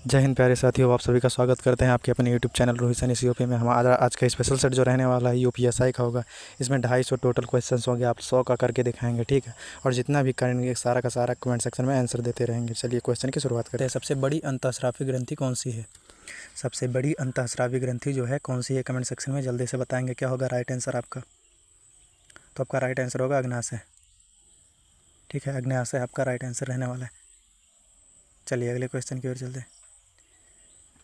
जय हिंद प्यारे साथियों, आप सभी का स्वागत करते हैं आपके अपने यूट्यूब चैनल रोहित सैनी सी में। हम आज का स्पेशल सेट जो रहने वाला है यूपीएसआई का होगा। इसमें 250 टोटल क्वेश्चंस होंगे, आप 100 का करके दिखाएंगे, ठीक है। और जितना भी करेंगे सारा का सारा कमेंट सेक्शन में आंसर देते रहेंगे। चलिए क्वेश्चन की शुरुआत करते हैं। सबसे बड़ी अंतःस्रावी ग्रंथि कौन सी है? सबसे बड़ी अंतःस्रावी ग्रंथि जो है कौन सी है, कमेंट सेक्शन में जल्दी से बताएंगे। क्या होगा राइट आंसर आपका? तो आपका राइट आंसर होगा अग्न्याशय, ठीक है। अग्न्याशय आपका राइट आंसर रहने वाला है। चलिए अगले क्वेश्चन की ओर चलते हैं।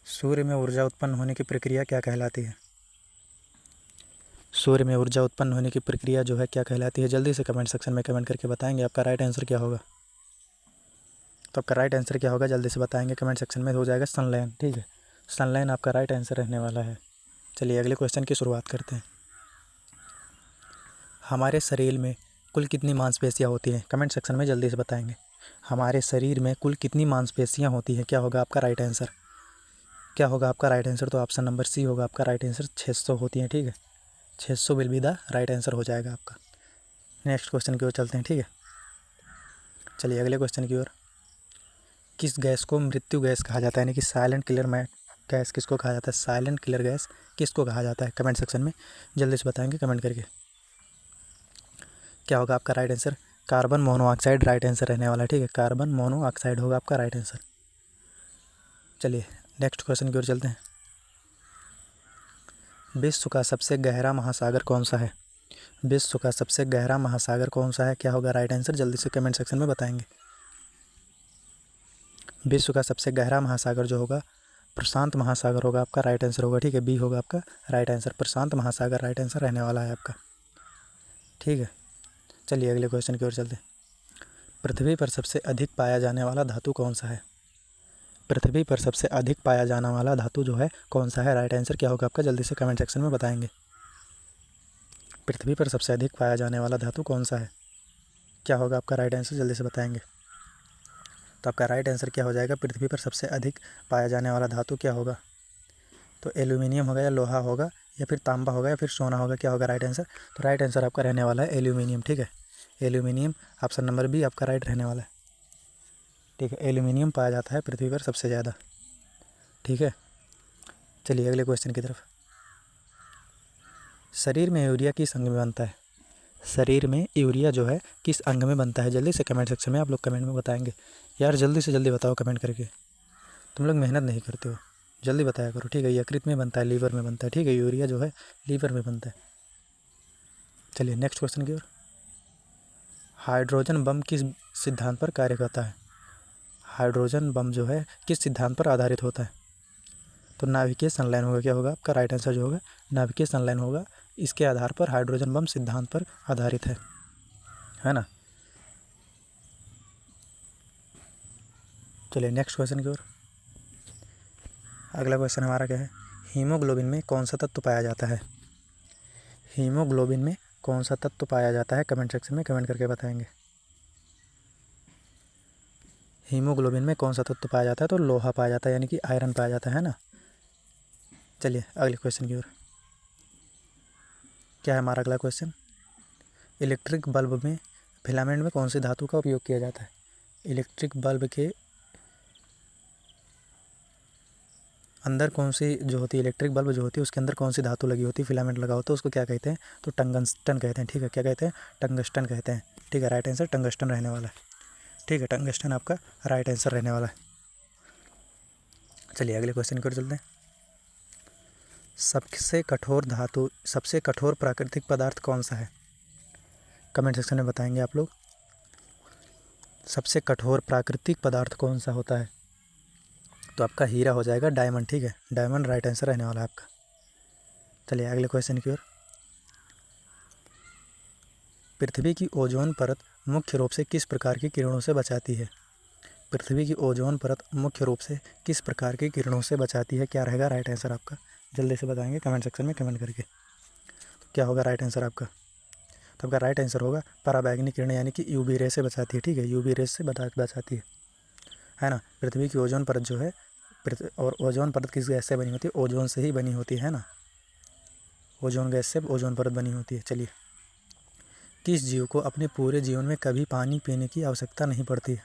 सूर्य में ऊर्जा उत्पन्न होने की प्रक्रिया क्या कहलाती है? सूर्य में ऊर्जा उत्पन्न होने की प्रक्रिया जो है क्या कहलाती है? जल्दी से कमेंट सेक्शन में कमेंट करके बताएंगे आपका राइट आंसर क्या होगा। तो आपका राइट आंसर क्या होगा जल्दी से बताएंगे कमेंट सेक्शन में। हो जाएगा संलयन, ठीक है। संलयन आपका राइट आंसर रहने वाला है। चलिए अगले क्वेश्चन की शुरुआत करते हैं। हमारे शरीर में कुल कितनी मांसपेशियाँ होती हैं? कमेंट सेक्शन में जल्दी से बताएंगे। हमारे शरीर में कुल कितनी मांसपेशियाँ होती हैं? क्या होगा आपका राइट आंसर? क्या होगा आपका राइट आंसर? तो ऑप्शन नंबर सी होगा आपका राइट आंसर। 600 होती हैं, ठीक है। 600 will be the right answer हो जाएगा आपका। नेक्स्ट क्वेश्चन की ओर चलते हैं, ठीक है। चलिए अगले क्वेश्चन की ओर। किस गैस को मृत्यु गैस कहा जाता है, यानी कि साइलेंट किलर में गैस किसको कहा जाता है? साइलेंट किलर गैस किसको कहा जाता है? कमेंट सेक्शन में जल्दी से बताएंगे कमेंट करके। क्या होगा आपका right answer? Carbon monoxide right answer रहने वाला है, ठीक है। कार्बन मोनोऑक्साइड होगा आपका राइट आंसर। चलिए नेक्स्ट क्वेश्चन की ओर चलते हैं। विश्व का सबसे गहरा महासागर कौन सा है? विश्व का सबसे गहरा महासागर कौन सा है? क्या होगा राइट आंसर? जल्दी से कमेंट सेक्शन में बताएंगे। विश्व का सबसे गहरा महासागर जो होगा प्रशांत महासागर होगा आपका राइट आंसर होगा, ठीक है। बी होगा आपका राइट आंसर। प्रशांत महासागर राइट आंसर रहने वाला है आपका, ठीक है। चलिए अगले क्वेश्चन की ओर चलते हैं। पृथ्वी पर सबसे अधिक पाया जाने वाला धातु कौन सा है? पृथ्वी पर सबसे अधिक पाया जाने वाला धातु जो है कौन सा है? राइट आंसर क्या होगा आपका? जल्दी से कमेंट सेक्शन में बताएंगे। पृथ्वी पर सबसे अधिक पाया जाने वाला धातु कौन सा है? क्या होगा आपका राइट आंसर? जल्दी से बताएंगे। तो आपका राइट आंसर क्या हो जाएगा? पृथ्वी पर सबसे अधिक पाया जाने वाला धातु क्या होगा? तो एल्यूमिनियम होगा या लोहा होगा या फिर तांबा होगा या फिर सोना होगा। क्या होगा राइट आंसर? तो राइट आंसर आपका रहने वाला है एल्यूमिनियम, ठीक है। एल्यूमिनियम ऑप्शन नंबर बी आपका राइट रहने वाला है, ठीक है। एल्यूमिनियम पाया जाता है पृथ्वी पर सबसे ज़्यादा, ठीक है। चलिए अगले क्वेश्चन की तरफ। शरीर में यूरिया किस अंग में बनता है? शरीर में यूरिया जो है किस अंग में बनता है? जल्दी से कमेंट सेक्शन में आप लोग कमेंट में बताएंगे। यार जल्दी से जल्दी बताओ कमेंट करके, तुम लोग मेहनत नहीं करते हो, जल्दी बताया करो, ठीक है। यकृत में बनता है, लीवर में बनता है, ठीक है। यूरिया जो है लीवर में बनता है। चलिए नेक्स्ट क्वेश्चन की ओर। हाइड्रोजन बम किस सिद्धांत पर कार्य करता है? हाइड्रोजन बम जो है किस सिद्धांत पर आधारित होता है? तो नाभिकीय संलयन होगा। क्या होगा आपका राइट आंसर जो होगा? नाभिकीय संलयन होगा। इसके आधार पर हाइड्रोजन बम सिद्धांत पर आधारित है ना। चलिए नेक्स्ट क्वेश्चन की ओर। अगला क्वेश्चन हमारा क्या है? हीमोग्लोबिन में कौन सा तत्व पाया जाता है? हीमोग्लोबिन में कौन सा तत्व पाया जाता है? कमेंट सेक्शन में कमेंट करके बताएंगे। हीमोग्लोबिन में कौन सा तत्व पाया जाता है? तो लोहा पाया जाता है, यानी कि आयरन पाया जाता है ना। चलिए अगले क्वेश्चन की ओर। क्या है हमारा अगला क्वेश्चन? इलेक्ट्रिक बल्ब में फिलामेंट में कौन सी धातु का उपयोग किया जाता है? इलेक्ट्रिक बल्ब के अंदर कौन सी जो होती है, इलेक्ट्रिक बल्ब जो होती है उसके अंदर कौन सी धातु लगी होती है, फिलामेंट लगा होता है, उसको क्या कहते हैं? तो टंगस्टन कहते हैं, ठीक है। क्या कहते हैं? टंगस्टन कहते हैं, ठीक है। राइट आंसर टंगस्टन रहने वाला है, ठीक है। टंगस्टन आपका राइट आंसर रहने वाला है। चलिए अगले क्वेश्चन की ओर चलते हैं। सबसे कठोर प्राकृतिक पदार्थ कौन सा है? कमेंट सेक्शन में बताएंगे आप लोग। सबसे कठोर प्राकृतिक पदार्थ कौन सा होता है? तो आपका हीरा हो जाएगा, डायमंड, ठीक है। डायमंड राइट आंसर रहने वाला है आपका। चलिए अगले क्वेश्चन की ओर। पृथ्वी की ओजोन परत मुख्य रूप से किस प्रकार की किरणों से बचाती है? पृथ्वी की ओजोन परत मुख्य रूप से किस प्रकार की किरणों से बचाती है? क्या रहेगा राइट आंसर आपका? जल्दी से बताएंगे कमेंट सेक्शन में कमेंट करके। तो क्या होगा राइट आंसर आपका? तो आपका राइट आंसर होगा पराबैंगनी किरणें, यानी कि यूवी रे से बचाती है, ठीक है। यूवी रे से बचाती है ना। पृथ्वी की ओजोन परत जो है और ओजोन परत किस गैस से बनी होती है? ओजोन से ही बनी होती है ना। ओजोन गैस से ओजोन परत बनी होती है। चलिए, किस जीव को अपने पूरे जीवन में कभी पानी पीने की आवश्यकता नहीं पड़ती है?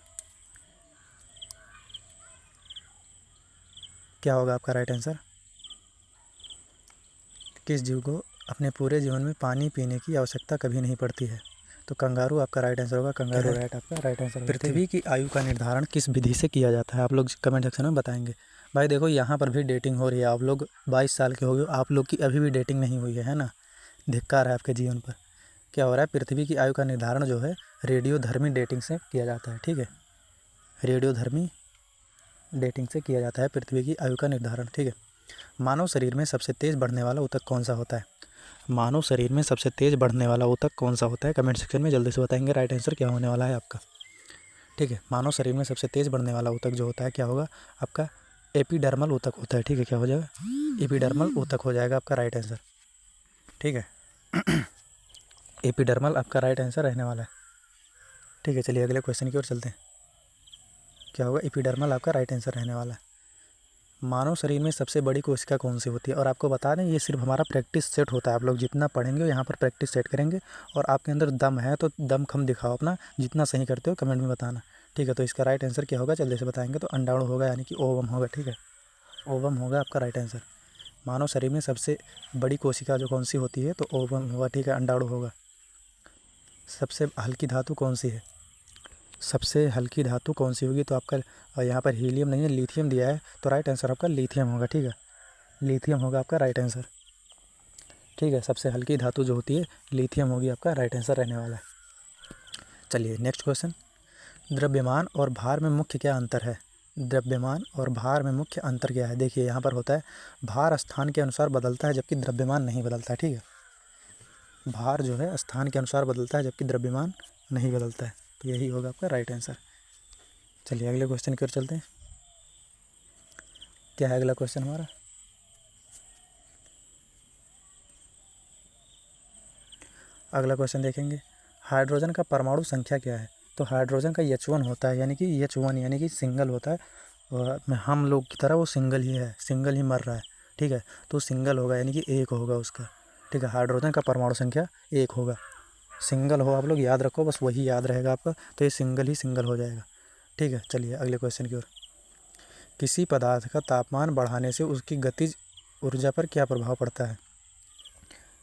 क्या होगा आपका राइट आंसर? किस जीव को अपने पूरे जीवन में पानी पीने की आवश्यकता कभी नहीं पड़ती है? तो कंगारू आपका राइट आंसर होगा। कंगारू राइट आपका राइट आंसर। पृथ्वी की आयु का निर्धारण किस विधि से किया जाता है? आप लोग कमेंट सेक्शन में बताएंगे। भाई देखो, यहाँ पर भी डेटिंग हो रही है। आप लोग 22 साल के हो गए, आप लोग की अभी भी डेटिंग नहीं हुई है ना? धिक्कार है आपके जीवन पर। क्या हो रहा है? पृथ्वी की आयु का निर्धारण जो है रेडियोधर्मी डेटिंग से किया जाता है। ठीक है, रेडियोधर्मी डेटिंग से किया जाता है पृथ्वी की आयु का निर्धारण। ठीक है। मानव शरीर में सबसे तेज़ बढ़ने वाला ऊतक कौन सा होता है? मानव शरीर में सबसे तेज़ बढ़ने वाला ऊतक कौन सा होता है? कमेंट सेक्शन में जल्दी से बताएंगे राइट आंसर क्या होने वाला है आपका। ठीक है, मानव शरीर में सबसे तेज़ बढ़ने वाला ऊतक जो होता है क्या होगा आपका? एपिडर्मल ऊतक होता है। ठीक है, क्या हो जाएगा? एपिडर्मल ऊतक हो जाएगा आपका राइट आंसर। ठीक है, एपिडर्मल आपका राइट आंसर रहने वाला है। ठीक है, चलिए अगले क्वेश्चन की ओर चलते हैं। क्या होगा? एपिडर्मल आपका राइट आंसर रहने वाला है। मानव शरीर में सबसे बड़ी कोशिका कौन सी होती है? और आपको बता दें, ये सिर्फ हमारा प्रैक्टिस सेट होता है। आप लोग जितना पढ़ेंगे यहाँ पर प्रैक्टिस सेट करेंगे, और आपके अंदर दम है तो दम खम दिखाओ अपना, जितना सही करते हो कमेंट में बताना। ठीक है, तो इसका राइट आंसर क्या होगा जल्दी से बताएंगे। तो अंडाणु होगा, यानी कि ओवम होगा। ठीक है, ओवम होगा आपका राइट आंसर। मानव शरीर में सबसे बड़ी कोशिका जो कौन सी होती है? तो ओवम होगा। ठीक है, अंडाणु होगा। सबसे हल्की धातु कौन सी है? सबसे हल्की धातु कौन सी होगी? तो आपका यहाँ पर हीलियम नहीं है, लिथियम दिया है, तो राइट आंसर आपका लिथियम होगा। ठीक है, लिथियम होगा आपका राइट आंसर। ठीक है, सबसे हल्की धातु जो होती है लिथियम होगी आपका राइट आंसर रहने वाला है। चलिए नेक्स्ट क्वेश्चन। द्रव्यमान और भार में मुख्य क्या अंतर है? द्रव्यमान और भार में मुख्य अंतर क्या है? देखिए यहाँ पर होता है भार स्थान के अनुसार बदलता है, जबकि द्रव्यमान नहीं बदलता है। ठीक है, भार जो है स्थान के अनुसार बदलता है, जबकि द्रव्यमान नहीं बदलता है। तो यही होगा आपका राइट आंसर। चलिए अगले क्वेश्चन की ओर चलते हैं। क्या है अगला क्वेश्चन हमारा? अगला क्वेश्चन देखेंगे, हाइड्रोजन का परमाणु संख्या क्या है? तो हाइड्रोजन का H1 होता है, यानी कि H1 यानी कि सिंगल होता है। और हम लोग की तरह वो सिंगल ही है, सिंगल ही मर रहा है। ठीक है, तो सिंगल होगा, यानी कि एक होगा उसका। ठीक है, हाइड्रोजन का परमाणु संख्या एक होगा। सिंगल हो, आप लोग याद रखो, बस वही याद रहेगा आपका। तो ये सिंगल ही सिंगल हो जाएगा। ठीक है, चलिए अगले क्वेश्चन की ओर। किसी पदार्थ का तापमान बढ़ाने से उसकी गतिज ऊर्जा पर क्या प्रभाव पड़ता है?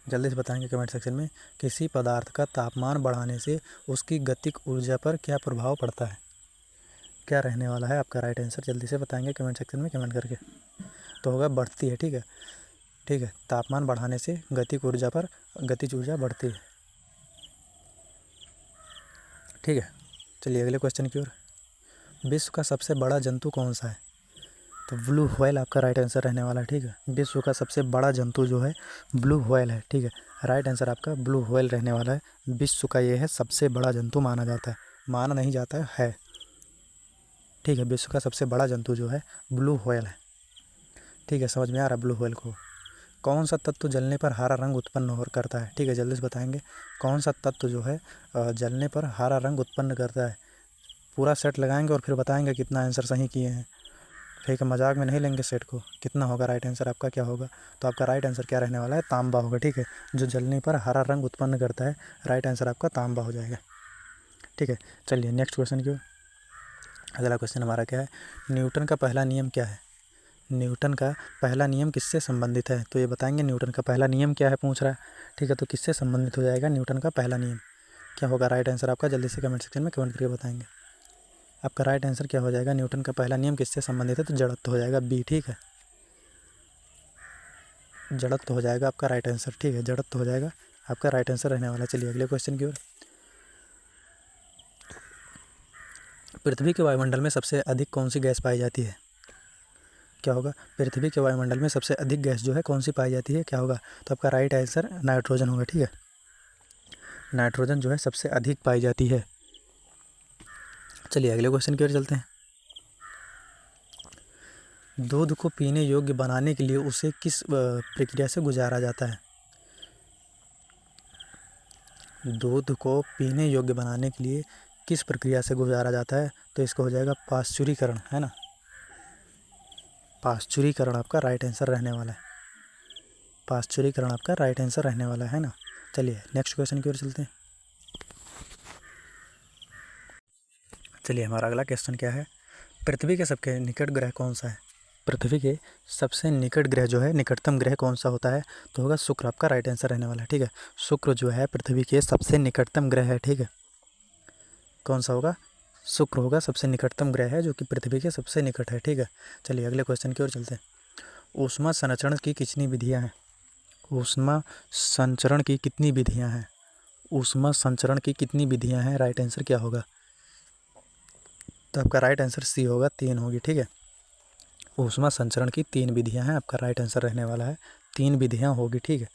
जल्दी से बताएंगे कमेंट सेक्शन में। किसी पदार्थ का तापमान बढ़ाने से उसकी गतिक ऊर्जा पर क्या प्रभाव पड़ता है? क्या रहने वाला है आपका राइट आंसर? जल्दी से बताएंगे कमेंट सेक्शन में कमेंट करके। तो होगा बढ़ती है। ठीक है, ठीक है, तापमान बढ़ाने से गतिक ऊर्जा पर गतिज ऊर्जा बढ़ती है। ठीक है, चलिए अगले क्वेश्चन की ओर। विश्व का सबसे बड़ा जंतु कौन सा है? तो ब्लू व्हेल आपका राइट आंसर रहने वाला है। ठीक है, विश्व का सबसे बड़ा जंतु जो है ब्लू व्हेल है। ठीक है, राइट आंसर आपका ब्लू व्हेल रहने वाला है। विश्व का ये है सबसे बड़ा जंतु माना जाता है, माना नहीं जाता है। ठीक है, विश्व का सबसे बड़ा जंतु जो है ब्लू व्हेल है। ठीक है, समझ में आ रहा है ब्लू व्हेल को? कौन सा तत्व जलने पर हरा रंग उत्पन्न हो करता है? ठीक है, जल्दी से बताएंगे कौन सा तत्व जो है जलने पर हरा रंग उत्पन्न करता है। पूरा सेट लगाएंगे और फिर बताएंगे कितना आंसर सही किए हैं। ठीक है, मजाक में नहीं लेंगे सेट को। कितना होगा राइट आंसर आपका, क्या होगा? तो आपका राइट आंसर क्या रहने वाला है? तांबा होगा। ठीक है, जो जलने पर हरा रंग उत्पन्न करता है, राइट आंसर आपका तांबा हो जाएगा। ठीक है, चलिए नेक्स्ट क्वेश्चन की ओर। अगला क्वेश्चन हमारा क्या है? न्यूटन का पहला नियम क्या है? न्यूटन का पहला नियम किससे संबंधित है? तो ये बताएंगे न्यूटन का पहला नियम क्या है, पूछ रहा है। ठीक है, तो किससे संबंधित हो जाएगा न्यूटन का पहला नियम? क्या होगा राइट आंसर आपका? जल्दी से कमेंट सेक्शन में कमेंट करके बताएंगे। आपका राइट आंसर क्या हो जाएगा? न्यूटन का पहला नियम किससे संबंधित है? तो जड़त्व हो जाएगा बी। ठीक है, जड़त्व हो जाएगा आपका राइट आंसर। ठीक है, जड़त्व हो जाएगा आपका राइट आंसर रहने वाला। चलिए अगले क्वेश्चन की ओर। पृथ्वी के वायुमंडल में सबसे अधिक कौन सी गैस पाई जाती है? क्या होगा? पृथ्वी के वायुमंडल में सबसे अधिक गैस जो है कौन सी पाई जाती है? क्या होगा? तो आपका राइट आंसर नाइट्रोजन होगा। ठीक है, नाइट्रोजन जो है सबसे अधिक पाई जाती है। चलिए अगले क्वेश्चन की ओर चलते हैं। दूध को पीने योग्य बनाने के लिए उसे किस प्रक्रिया से गुजारा जाता है? दूध को पीने योग्य बनाने के लिए किस प्रक्रिया से गुजारा जाता है? तो इसको हो जाएगा पाश्चुरीकरण, है ना? पाश्चुरीकरण आपका राइट आंसर रहने वाला है। पाश्चुरीकरण आपका राइट आंसर रहने वाला है ना? चलिए नेक्स्ट क्वेश्चन की ओर चलते हैं। चलिए हमारा अगला क्वेश्चन क्या है? पृथ्वी के सबसे निकट ग्रह कौन सा है? पृथ्वी के सबसे निकट ग्रह जो है, निकटतम ग्रह कौन सा होता है? तो होगा शुक्र, आपका राइट आंसर रहने वाला है। ठीक है, शुक्र जो है पृथ्वी के सबसे निकटतम ग्रह है। ठीक है, कौन सा होगा? शुक्र होगा, सबसे निकटतम ग्रह है जो कि पृथ्वी के सबसे निकट है। ठीक है, चलिए अगले क्वेश्चन की ओर चलते हैं। ऊष्मा संचरण की कितनी विधियाँ हैं? ऊष्मा संचरण की कितनी विधियाँ हैं? ऊष्मा संचरण की कितनी विधियाँ हैं? राइट आंसर क्या होगा? तो आपका राइट आंसर सी होगा, 3 होगी। ठीक है, ऊष्मा संचरण की 3 विधियाँ हैं, आपका राइट आंसर रहने वाला है। 3 विधियाँ होगी। ठीक है,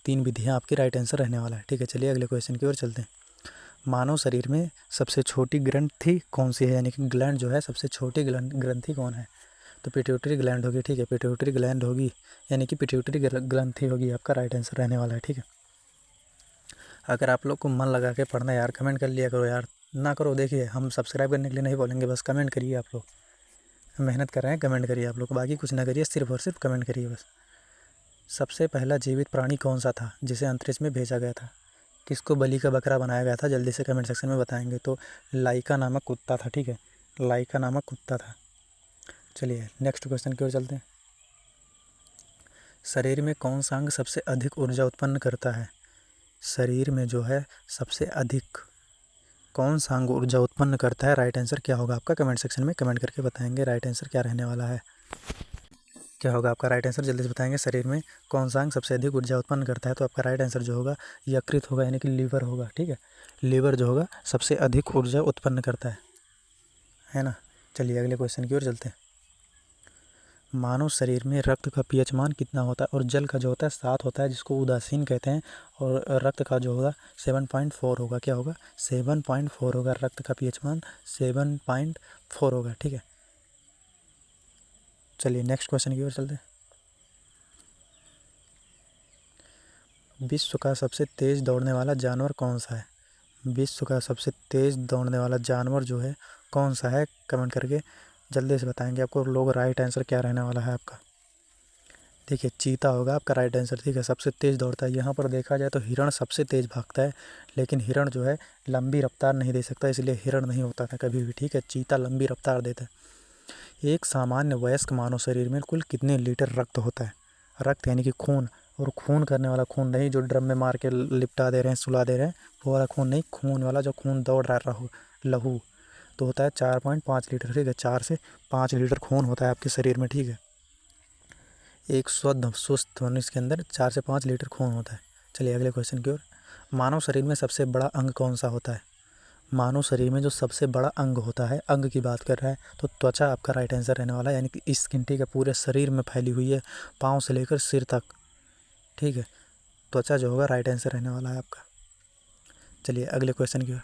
3 विधियाँ आपकी राइट आंसर रहने वाला है। ठीक है, चलिए अगले क्वेश्चन की ओर चलते हैं। मानव शरीर में सबसे छोटी ग्रंथि कौन सी है? यानी कि ग्लैंड जो है, सबसे छोटी ग्रंथि कौन है? तो पिट्यूटरी ग्लैंड होगी। ठीक है, पिट्यूटरी ग्लैंड होगी, यानी कि पिट्यूटरी ग्रंथि होगी, आपका राइट आंसर रहने वाला है। ठीक है, अगर आप लोग को मन लगा के पढ़ना है यार, कमेंट कर लिया करो यार, ना करो देखिए हम सब्सक्राइब करने के लिए नहीं बोलेंगे, बस कमेंट करिए। आप लोग मेहनत कर रहे हैं, कमेंट करिए आप लोग, बाकी कुछ ना करिए, सिर्फ और सिर्फ कमेंट करिए बस। सबसे पहला जीवित प्राणी कौन सा था जिसे अंतरिक्ष में भेजा गया था? किसको बलि का बकरा बनाया गया था? जल्दी से कमेंट सेक्शन में बताएंगे। तो लाइका नामक कुत्ता था। ठीक है, लाइका नामक कुत्ता था। चलिए नेक्स्ट क्वेश्चन की ओर चलते हैं। शरीर में कौन सा अंग सबसे अधिक ऊर्जा उत्पन्न करता है? शरीर में जो है सबसे अधिक कौन सा अंग ऊर्जा उत्पन्न करता है? राइट आंसर क्या होगा आपका? कमेंट सेक्शन में कमेंट करके बताएंगे राइट आंसर क्या रहने वाला है। क्या होगा आपका राइट आंसर? जल्दी से बताएंगे। शरीर में कौन सा अंग सबसे अधिक ऊर्जा उत्पन्न करता है? तो आपका राइट आंसर जो होगा यकृत होगा, यानी कि लीवर होगा। ठीक है, लीवर जो होगा सबसे अधिक ऊर्जा उत्पन्न करता है ना। चलिए अगले क्वेश्चन की ओर चलते हैं। मानव शरीर में रक्त का पीएच मान कितना होता है? और जल का जो होता है 7 होता है, जिसको उदासीन कहते हैं, और रक्त का जो होगा 7.4 होगा। क्या होगा? 7.4 होगा, रक्त का पीएच मान 7.4 होगा। ठीक है, चलिए नेक्स्ट क्वेश्चन की ओर चलते हैं। विश्व का सबसे तेज़ दौड़ने वाला जानवर कौन सा है? विश्व का सबसे तेज़ दौड़ने वाला जानवर जो है कौन सा है? कमेंट करके जल्दी से बताएंगे आपको लोग राइट आंसर क्या रहने वाला है आपका। देखिए चीता होगा आपका राइट आंसर। ठीक है, सबसे तेज़ दौड़ता है। यहाँ पर देखा जाए तो हिरण सबसे तेज़ भागता है, लेकिन हिरण जो है लंबी रफ्तार नहीं दे सकता, इसलिए हिरण नहीं होता था कभी भी। ठीक है, चीता लंबी रफ्तार देता है। एक सामान्य वयस्क मानव शरीर में कुल कितने लीटर रक्त होता है? रक्त यानी कि खून, और खून करने वाला खून नहीं जो ड्रम में मार के लिपटा दे रहे हैं, सुला दे रहे हैं, वो वाला खून नहीं, खून वाला जो खून दौड़ रहा है लहू, तो होता है 4.5 लीटर। ठीक है, 4 से 5 लीटर खून होता है आपके शरीर में। ठीक है, एक शुद्ध स्वस्थ मनुष्य के अंदर 4 से 5 लीटर खून होता है। चलिए अगले क्वेश्चन की ओर। मानव शरीर में सबसे बड़ा अंग कौन सा होता है? मानव शरीर में जो सबसे बड़ा अंग होता है, अंग की बात कर रहा है, तो त्वचा आपका राइट आंसर रहने वाला है, यानी कि स्किन। ठीक है, पूरे शरीर में फैली हुई है, पाँव से लेकर सिर तक। ठीक है, त्वचा जो होगा राइट आंसर रहने वाला है आपका। चलिए अगले क्वेश्चन की ओर।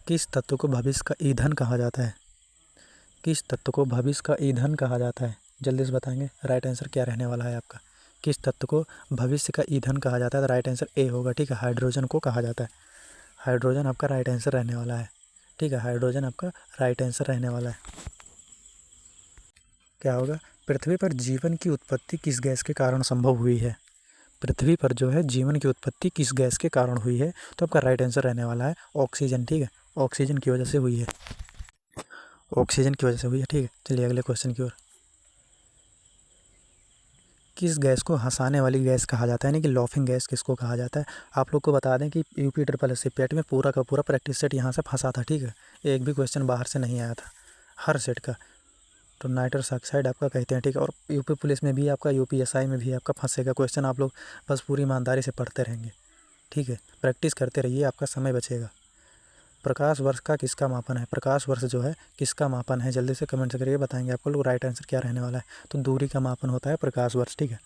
किस तत्व को भविष्य का ईंधन कहा जाता है? किस तत्व को भविष्य का ईंधन कहा जाता है? जल्दी से बताएंगे राइट आंसर क्या रहने वाला है आपका। किस तत्व को भविष्य का ईंधन कहा जाता है? तो राइट आंसर ए होगा। ठीक है, हाइड्रोजन को कहा जाता है। हाइड्रोजन आपका राइट आंसर रहने वाला है। ठीक है, हाइड्रोजन आपका राइट आंसर रहने वाला है। क्या होगा? पृथ्वी पर जीवन की उत्पत्ति किस गैस के कारण संभव हुई है? पृथ्वी पर जो है जीवन की उत्पत्ति किस गैस के कारण हुई है? तो आपका राइट आंसर रहने वाला है ऑक्सीजन। ठीक है, ऑक्सीजन की वजह से हुई है, ऑक्सीजन की वजह से हुई है। ठीक है, चलिए अगले क्वेश्चन की ओर। किस गैस को हंसाने वाली गैस कहा जाता है, यानी कि लॉफिंग गैस किसको कहा जाता है? आप लोग को बता दें कि यूपी SSC पेट में पूरा का पूरा प्रैक्टिस सेट यहाँ से फंसा था। ठीक है, एक भी क्वेश्चन बाहर से नहीं आया था हर सेट का। तो नाइट्रस ऑक्साइड आपका कहते हैं। ठीक है, और यूपी पुलिस में भी आपका, UPSI में भी आपका फंसेगा क्वेश्चन। आप लोग बस पूरी ईमानदारी से पढ़ते रहेंगे। ठीक है, प्रैक्टिस करते रहिए, आपका समय बचेगा। प्रकाश वर्ष का किसका मापन है? प्रकाश वर्ष जो है किसका मापन है? जल्दी से कमेंट करके बताएंगे आपको लोग राइट आंसर क्या रहने वाला है। तो दूरी का मापन होता है प्रकाश वर्ष। ठीक है,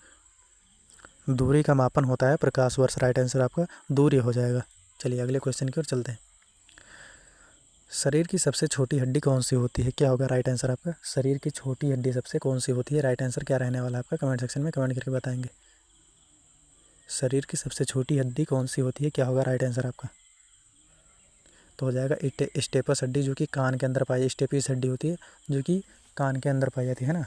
दूरी का मापन होता है प्रकाश वर्ष, राइट आंसर आपका दूरी हो जाएगा। चलिए अगले क्वेश्चन की ओर चलते हैं। शरीर की सबसे छोटी हड्डी कौन सी होती है? क्या होगा राइट आंसर आपका? शरीर की छोटी हड्डी सबसे कौन सी होती है? राइट आंसर क्या रहने वाला है आपका? कमेंट सेक्शन में कमेंट करके बताएंगे। शरीर की सबसे छोटी हड्डी कौन सी होती है? क्या होगा राइट आंसर आपका? तो हो जाएगा स्टेपस हड्डी, जो कि कान के अंदर पाई, स्टेपिस हड्डी होती है जो कि कान के अंदर पाई जाती है ना।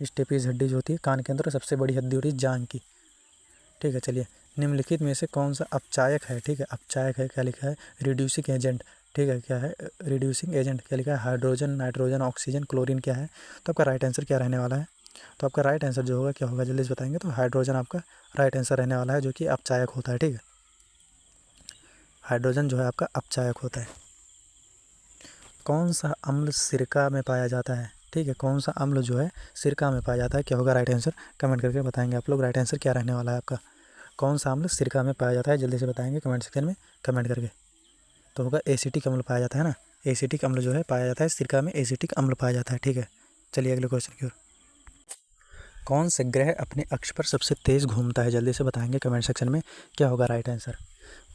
स्टेपिस हड्डी जो होती है कान के अंदर, सबसे बड़ी हड्डी होती है जांघ की। ठीक है, चलिए निम्नलिखित में से कौन सा अपचायक है? ठीक है, अपचायक है, क्या लिखा है? Reducing agent. ठीक है, क्या है रिड्यूसिंग एजेंट, क्या लिखा है हाइड्रोजन, नाइट्रोजन, ऑक्सीजन, क्लोरीन क्या है। तो आपका राइट आंसर क्या रहने वाला है, तो आपका राइट आंसर जो होगा क्या होगा जल्दी से बताएंगे। तो हाइड्रोजन आपका राइट आंसर रहने वाला है, जो कि अपचायक होता है। ठीक है, हाइड्रोजन जो है आपका अपचायक होता है। कौन सा अम्ल सिरका में पाया जाता है, ठीक है, कौन सा अम्ल जो है सिरका में पाया जाता है, क्या होगा राइट आंसर, कमेंट करके बताएंगे आप लोग। राइट आंसर क्या रहने वाला है आपका, कौन सा अम्ल सिरका में पाया जाता है, जल्दी से बताएंगे कमेंट सेक्शन में कमेंट करके। तो होगा एसिटिक अम्ल पाया जाता है ना, एसिटिक अम्ल जो है पाया जाता है सिरका में, एसिटिक अम्ल पाया जाता है। ठीक है, चलिए अगले क्वेश्चन की ओर। कौन से ग्रह अपने अक्ष पर सबसे तेज़ घूमता है, जल्दी से बताएंगे कमेंट सेक्शन में, क्या होगा राइट आंसर।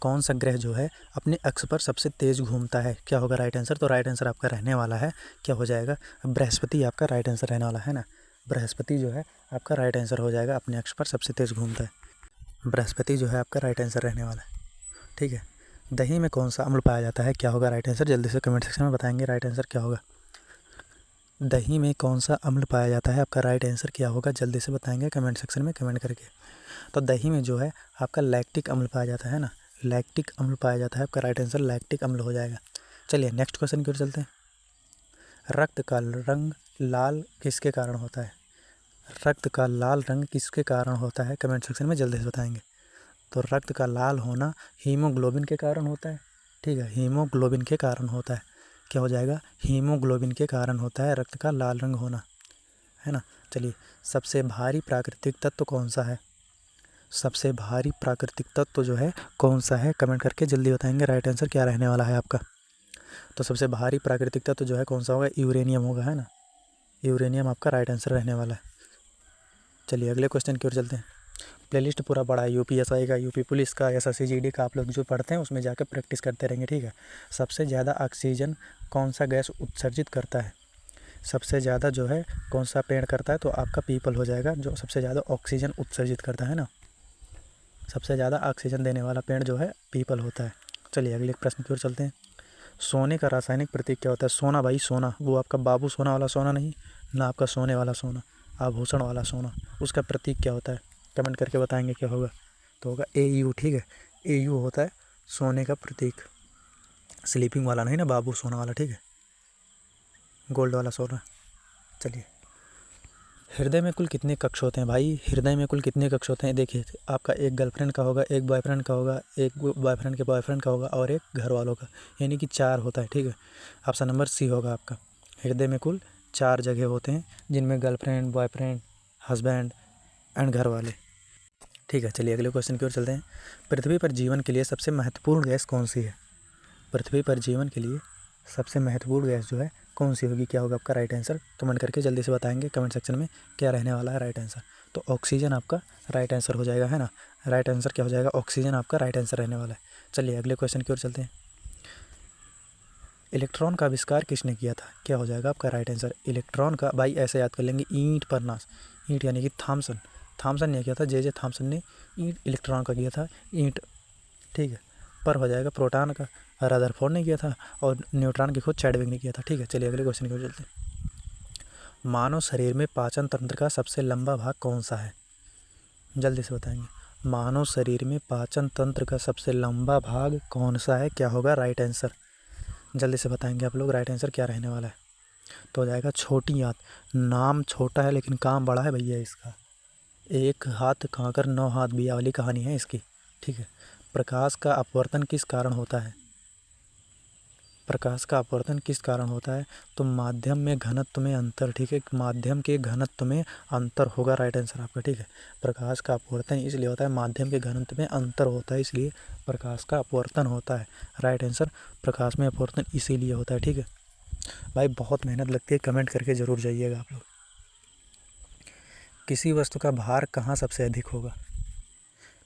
कौन सा ग्रह जो है अपने अक्ष पर सबसे तेज़ घूमता है, क्या होगा राइट आंसर। तो राइट आंसर आपका रहने वाला है, क्या हो जाएगा, बृहस्पति आपका राइट आंसर रहने वाला है ना। बृहस्पति जो है आपका राइट आंसर हो जाएगा, अपने अक्ष पर सबसे तेज़ घूमता है, बृहस्पति जो है आपका राइट आंसर रहने वाला है। ठीक है, दही में कौन सा अम्ल पाया जाता है, क्या होगा राइट आंसर, जल्दी से कमेंट सेक्शन में बताएंगे राइट आंसर क्या होगा। दही में कौन सा अम्ल पाया जाता है, आपका राइट आंसर क्या होगा, जल्दी से बताएंगे कमेंट सेक्शन में कमेंट करके। तो दही में जो है आपका लैक्टिक अम्ल पाया जाता है ना, लैक्टिक अम्ल पाया जाता है, आपका राइट आंसर लैक्टिक अम्ल हो जाएगा। चलिए नेक्स्ट क्वेश्चन की ओर चलते हैं। रक्त का रंग लाल किसके कारण होता है, रक्त का लाल रंग किसके कारण होता है, कमेंट सेक्शन में जल्दी से बताएंगे। तो रक्त का लाल होना हीमोग्लोबिन के कारण होता है। ठीक है, हीमोग्लोबिन के कारण होता है, क्या हो जाएगा, हीमोग्लोबिन के कारण होता है रक्त का लाल रंग होना, है ना। चलिए, सबसे भारी प्राकृतिक तत्व कौन सा है, सबसे भारी प्राकृतिक तत्व जो है कौन सा है, कमेंट करके जल्दी बताएंगे राइट आंसर क्या रहने वाला है आपका। तो सबसे भारी प्राकृतिक तत्व जो है कौन सा होगा, यूरेनियम होगा, है ना, यूरेनियम आपका राइट आंसर रहने वाला है। चलिए अगले क्वेश्चन की ओर चलते हैं। प्लेलिस्ट पूरा बड़ा है, यूपीएसआई का, यूपी पुलिस का, एसएससी का, आप लोग जो पढ़ते हैं उसमें जाकर प्रैक्टिस करते रहेंगे। ठीक है, सबसे ज़्यादा ऑक्सीजन कौन सा गैस उत्सर्जित करता है, सबसे ज़्यादा जो है कौन सा पेड़ करता है, तो आपका पीपल हो जाएगा, जो सबसे ज़्यादा ऑक्सीजन उत्सर्जित करता है ना, सबसे ज़्यादा ऑक्सीजन देने वाला पेड़ जो है पीपल होता है। चलिए अगले प्रश्न की ओर चलते हैं। सोने का रासायनिक प्रतीक क्या होता है, सोना भाई सोना, वो आपका बाबू सोना वाला सोना नहीं, ना आपका सोने वाला सोना, आभूषण वाला सोना, उसका प्रतीक क्या होता है, कमेंट करके बताएंगे क्या होगा। तो होगा AU। ठीक है, AU होता है सोने का प्रतीक, स्लीपिंग वाला नहीं ना, बाबू सोना वाला। ठीक है, गोल्ड वाला सोना। चलिए, हृदय में कुल कितने कक्ष होते हैं भाई, हृदय में कुल कितने कक्ष होते हैं, देखिए आपका एक गर्लफ्रेंड का होगा, एक बॉयफ्रेंड का होगा, एक बॉयफ्रेंड के बॉयफ्रेंड का होगा, और एक घर वालों का, यानी कि 4 होता है। ठीक है, ऑप्शन नंबर सी होगा आपका। हृदय में कुल 4 जगह होते हैं, जिनमें गर्लफ्रेंड, बॉयफ्रेंड, हस्बैंड एंड घर वाले। ठीक है, चलिए अगले क्वेश्चन की ओर चलते हैं। पृथ्वी पर जीवन के लिए सबसे महत्वपूर्ण गैस कौन सी है, पृथ्वी पर जीवन के लिए सबसे महत्वपूर्ण गैस जो है कौन सी होगी, क्या होगा आपका राइट आंसर, कमेंट करके जल्दी से बताएंगे कमेंट सेक्शन में क्या रहने वाला है राइट आंसर। तो ऑक्सीजन आपका राइट आंसर हो जाएगा, है ना, राइट आंसर क्या हो जाएगा, ऑक्सीजन आपका राइट आंसर रहने वाला है। चलिए अगले क्वेश्चन की ओर चलते हैं। इलेक्ट्रॉन का आविष्कार किसने किया था, क्या हो जाएगा आपका राइट आंसर। इलेक्ट्रॉन का भाई ऐसे याद कर लेंगे, ईंट पर नाश, ईंट यानी कि थॉमसन, थॉमसन ने किया था, जे थॉमसन ने ईंट इलेक्ट्रॉन का किया था, ईंट। ठीक है, पर हो जाएगा प्रोटॉन का, रदरफोर्ड ने किया था, और न्यूट्रॉन की खोज चैडविक ने किया था। ठीक है, चलिए अगले क्वेश्चन की ओर चलते हैं। मानव शरीर में पाचन तंत्र का सबसे लंबा भाग कौन सा है, जल्दी से बताएंगे। मानव शरीर में पाचन तंत्र का सबसे लंबा भाग कौन सा है, क्या होगा राइट आंसर, जल्दी से बताएंगे आप लोग राइट आंसर क्या रहने वाला है। तो हो जाएगा छोटी आंत, नाम छोटा है लेकिन काम बड़ा है भैया इसका, एक हाथ खाकर 9 हाथ बिया वाली कहानी है इसकी। ठीक है, प्रकाश का अपवर्तन किस कारण होता है, प्रकाश का अपवर्तन किस कारण होता है, तो माध्यम में घनत्व में अंतर। ठीक है, माध्यम के घनत्व में अंतर होगा राइट आंसर आपका। ठीक है, प्रकाश का अपवर्तन इसलिए होता है, माध्यम के घनत्व में अंतर होता है, इसलिए प्रकाश का अपवर्तन होता है, राइट आंसर प्रकाश में अपवर्तन इसीलिए होता है। ठीक है भाई, बहुत मेहनत लगती है, कमेंट करके ज़रूर जाइएगा आप लोग। किसी वस्तु का भार कहाँ सबसे अधिक होगा,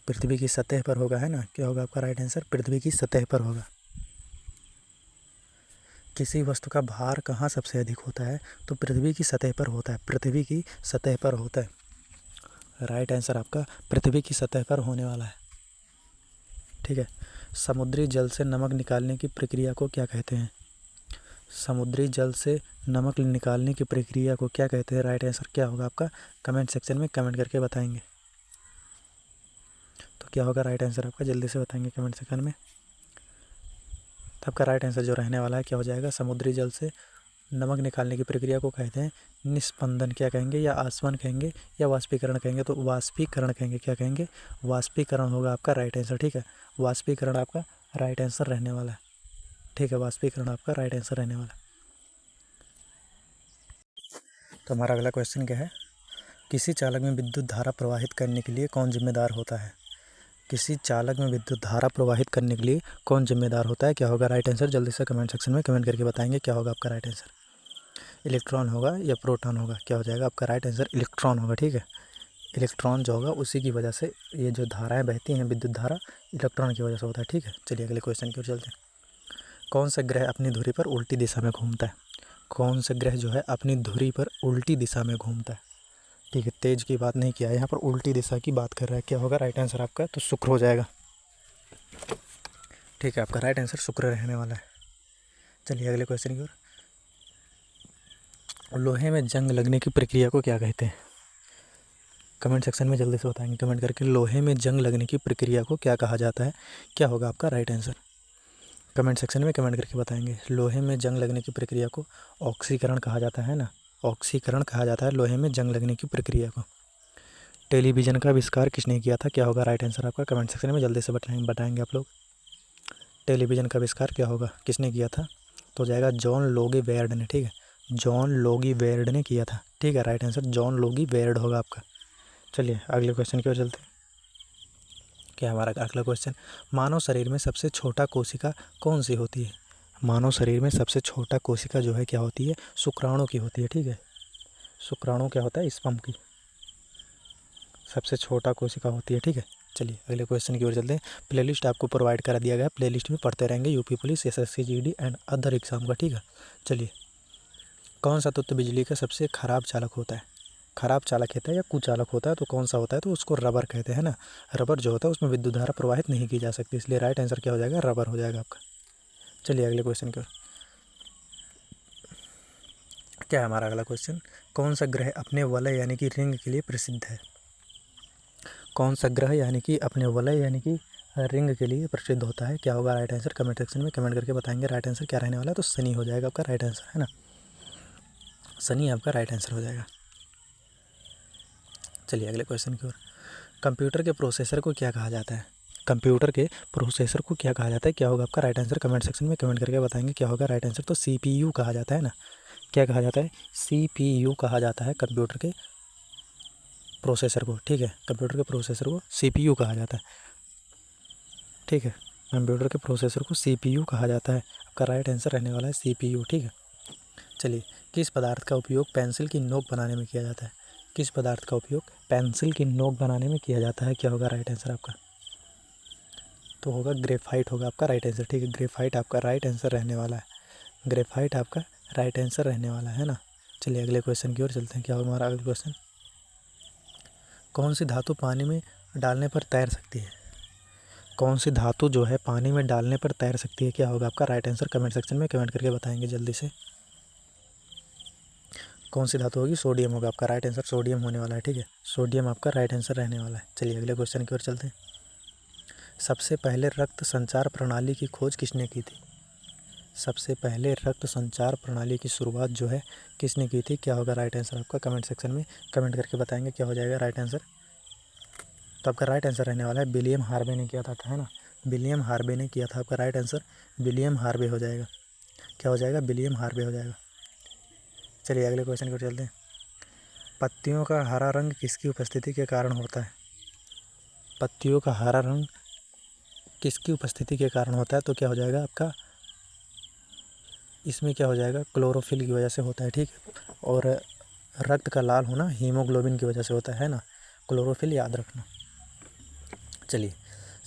पृथ्वी की सतह पर होगा, है ना, क्या होगा आपका राइट आंसर, पृथ्वी की सतह पर होगा। किसी वस्तु का भार कहाँ सबसे अधिक होता है, तो पृथ्वी की सतह पर होता है, पृथ्वी की सतह पर होता है, राइट आंसर आपका पृथ्वी की सतह पर होने वाला है। ठीक है, समुद्री जल से नमक निकालने की प्रक्रिया को क्या कहते हैं, समुद्री जल से नमक निकालने की प्रक्रिया को क्या कहते हैं, राइट आंसर क्या होगा आपका, कमेंट सेक्शन में कमेंट करके बताएंगे। तो क्या होगा राइट आंसर आपका, जल्दी से बताएंगे कमेंट सेक्शन में। तो आपका राइट आंसर जो रहने वाला है क्या हो जाएगा, समुद्री जल से नमक निकालने की प्रक्रिया को कहते हैं निस्पंदन, क्या कहेंगे, या आसवन कहेंगे, या वाष्पीकरण कहेंगे। तो वाष्पीकरण कहेंगे, क्या कहेंगे, वाष्पीकरण होगा आपका राइट आंसर। ठीक है, वाष्पीकरण आपका राइट आंसर रहने वाला है। ठीक है, वाष्पीकरण आपका राइट आंसर रहने वाला है। तो हमारा अगला क्वेश्चन क्या है, किसी चालक में विद्युत धारा प्रवाहित करने के लिए कौन जिम्मेदार होता है। किसी चालक में विद्युत धारा प्रवाहित करने के लिए कौन जिम्मेदार होता है, क्या होगा राइट आंसर, जल्दी से कमेंट सेक्शन में कमेंट करके बताएंगे क्या होगा आपका राइट आंसर। इलेक्ट्रॉन होगा या प्रोटॉन होगा, क्या हो जाएगा आपका राइट आंसर, इलेक्ट्रॉन होगा। ठीक है, इलेक्ट्रॉन जो होगा उसी की वजह से ये जो धाराएं बहती हैं, विद्युत धारा इलेक्ट्रॉन की वजह से होता है। ठीक है, चलिए अगले क्वेश्चन की ओर चलते हैं। कौन सा ग्रह अपनी धुरी पर उल्टी दिशा में घूमता है। कौन सा ग्रह जो है अपनी धुरी पर उल्टी दिशा में घूमता है। ठीक है, तेज की बात नहीं किया है यहाँ पर, उल्टी दिशा की बात कर रहा है। क्या होगा राइट आंसर आपका, तो शुक्र हो जाएगा। ठीक है, आपका राइट आंसर शुक्र रहने वाला है। चलिए अगले क्वेश्चन की ओर। लोहे में जंग लगने की प्रक्रिया को क्या कहते हैं। कमेंट सेक्शन में जल्दी से बताएंगे कमेंट करके, लोहे में जंग लगने की प्रक्रिया को क्या कहा जाता है, क्या होगा आपका राइट आंसर। कमेंट सेक्शन में कमेंट करके बताएंगे। लोहे में जंग लगने की प्रक्रिया को ऑक्सीकरण कहा जाता है ना, ऑक्सीकरण कहा जाता है लोहे में जंग लगने की प्रक्रिया को। टेलीविज़न का आविष्कार किसने किया था, क्या होगा राइट आंसर आपका, कमेंट सेक्शन में जल्दी से बताएंगे आप लोग। टेलीविज़न का आविष्कार क्या होगा, किसने किया था, तो जाएगा जॉन लोगी बेयर्ड ने। ठीक है, जॉन लोगी बेयर्ड ने किया था। ठीक है, right answer John Logie Baird होगा आपका। चलिए अगले क्वेश्चन की ओर चलते हैं। क्या हमारा अगला क्वेश्चन, मानव शरीर में सबसे छोटा कोशिका कौन सी होती है। मानव शरीर में सबसे छोटा कोशिका जो है क्या होती है, शुक्राणु की होती है। ठीक है, शुक्राणु क्या होता है, स्पर्म की सबसे छोटा कोशिका होती है। ठीक है, चलिए अगले क्वेश्चन की ओर चलते हैं। प्लेलिस्ट आपको प्रोवाइड करा दिया गया है, प्लेलिस्ट में पढ़ते रहेंगे UP police, SSC GD and other exam का। ठीक है, चलिए कौन सा तत्व बिजली का सबसे खराब चालक होता है। खराब चालक होता है या कुचालक होता है, तो कौन सा होता है, तो उसको रबर कहते हैं ना। रबर जो होता है उसमें विद्युत धारा प्रवाहित नहीं की जा सकती, इसलिए राइट आंसर क्या हो जाएगा, रबर हो जाएगा आपका। चलिए अगले क्वेश्चन की ओर। क्या है हमारा अगला क्वेश्चन, कौन सा ग्रह अपने वलय यानी कि रिंग के लिए प्रसिद्ध है। कौन सा ग्रह यानी कि अपने वलय यानी कि रिंग के लिए प्रसिद्ध होता है, क्या होगा राइट आंसर, कमेंट सेक्शन में कमेंट करके बताएंगे राइट आंसर क्या रहने वाला है। तो शनि हो जाएगा आपका राइट आंसर, है ना, शनि आपका राइट आंसर हो जाएगा। चलिए अगले क्वेश्चन की ओर। कंप्यूटर के प्रोसेसर को क्या कहा जाता है। कंप्यूटर के प्रोसेसर को क्या कहा जाता है, क्या होगा आपका राइट आंसर, कमेंट सेक्शन में कमेंट करके बताएंगे क्या होगा राइट आंसर। तो CPU कहा जाता है ना, क्या कहा जाता है, CPU कहा जाता है कंप्यूटर के प्रोसेसर को। ठीक है, कंप्यूटर के प्रोसेसर को CPU कहा जाता है। ठीक है, कंप्यूटर के प्रोसेसर को CPU कहा जाता है। आपका राइट आंसर रहने वाला है CPU। ठीक है, चलिए किस पदार्थ का उपयोग पेंसिल की नोक बनाने में किया जाता है। किस पदार्थ का उपयोग पेंसिल की नोक बनाने में किया जाता है, क्या होगा राइट आंसर आपका, तो होगा ग्रेफाइट होगा आपका राइट आंसर। ठीक है, ग्रेफाइट आपका राइट आंसर रहने वाला है। ग्रेफाइट आपका राइट आंसर रहने वाला है ना। चलिए अगले क्वेश्चन की ओर चलते हैं। क्या होगा हमारा अगला क्वेश्चन, कौन सी धातु पानी में डालने पर तैर सकती है। कौन सी धातु जो है पानी में डालने पर तैर सकती है, क्या होगा आपका राइट आंसर, कमेंट सेक्शन में कमेंट करके बताएंगे जल्दी से। कौन सी धातु होगी, सोडियम होगा आपका राइट आंसर, सोडियम होने वाला है। ठीक है, सोडियम आपका राइट आंसर रहने वाला है। चलिए अगले क्वेश्चन की ओर चलते हैं। सबसे पहले रक्त संचार प्रणाली की खोज किसने की थी। सबसे पहले रक्त संचार प्रणाली की शुरुआत जो है किसने की थी, क्या होगा राइट आंसर आपका, कमेंट सेक्शन में कमेंट करके बताएंगे क्या हो जाएगा राइट आंसर। तो आपका राइट आंसर रहने वाला है विलियम हार्वे ने किया था, है ना, विलियम हार्वे ने किया था। आपका राइट आंसर विलियम हार्वे हो जाएगा, क्या हो जाएगा, विलियम हार्वे हो जाएगा। चलिए अगले क्वेश्चन की ओर चलते हैं। पत्तियों का हरा रंग किसकी उपस्थिति के कारण होता है। पत्तियों का हरा रंग किसकी उपस्थिति के कारण होता है, तो क्या हो जाएगा आपका, इसमें क्या हो जाएगा, क्लोरोफिल की वजह से होता है। ठीक है, और रक्त का लाल होना हीमोग्लोबिन की वजह से होता है ना, क्लोरोफिल याद रखना। चलिए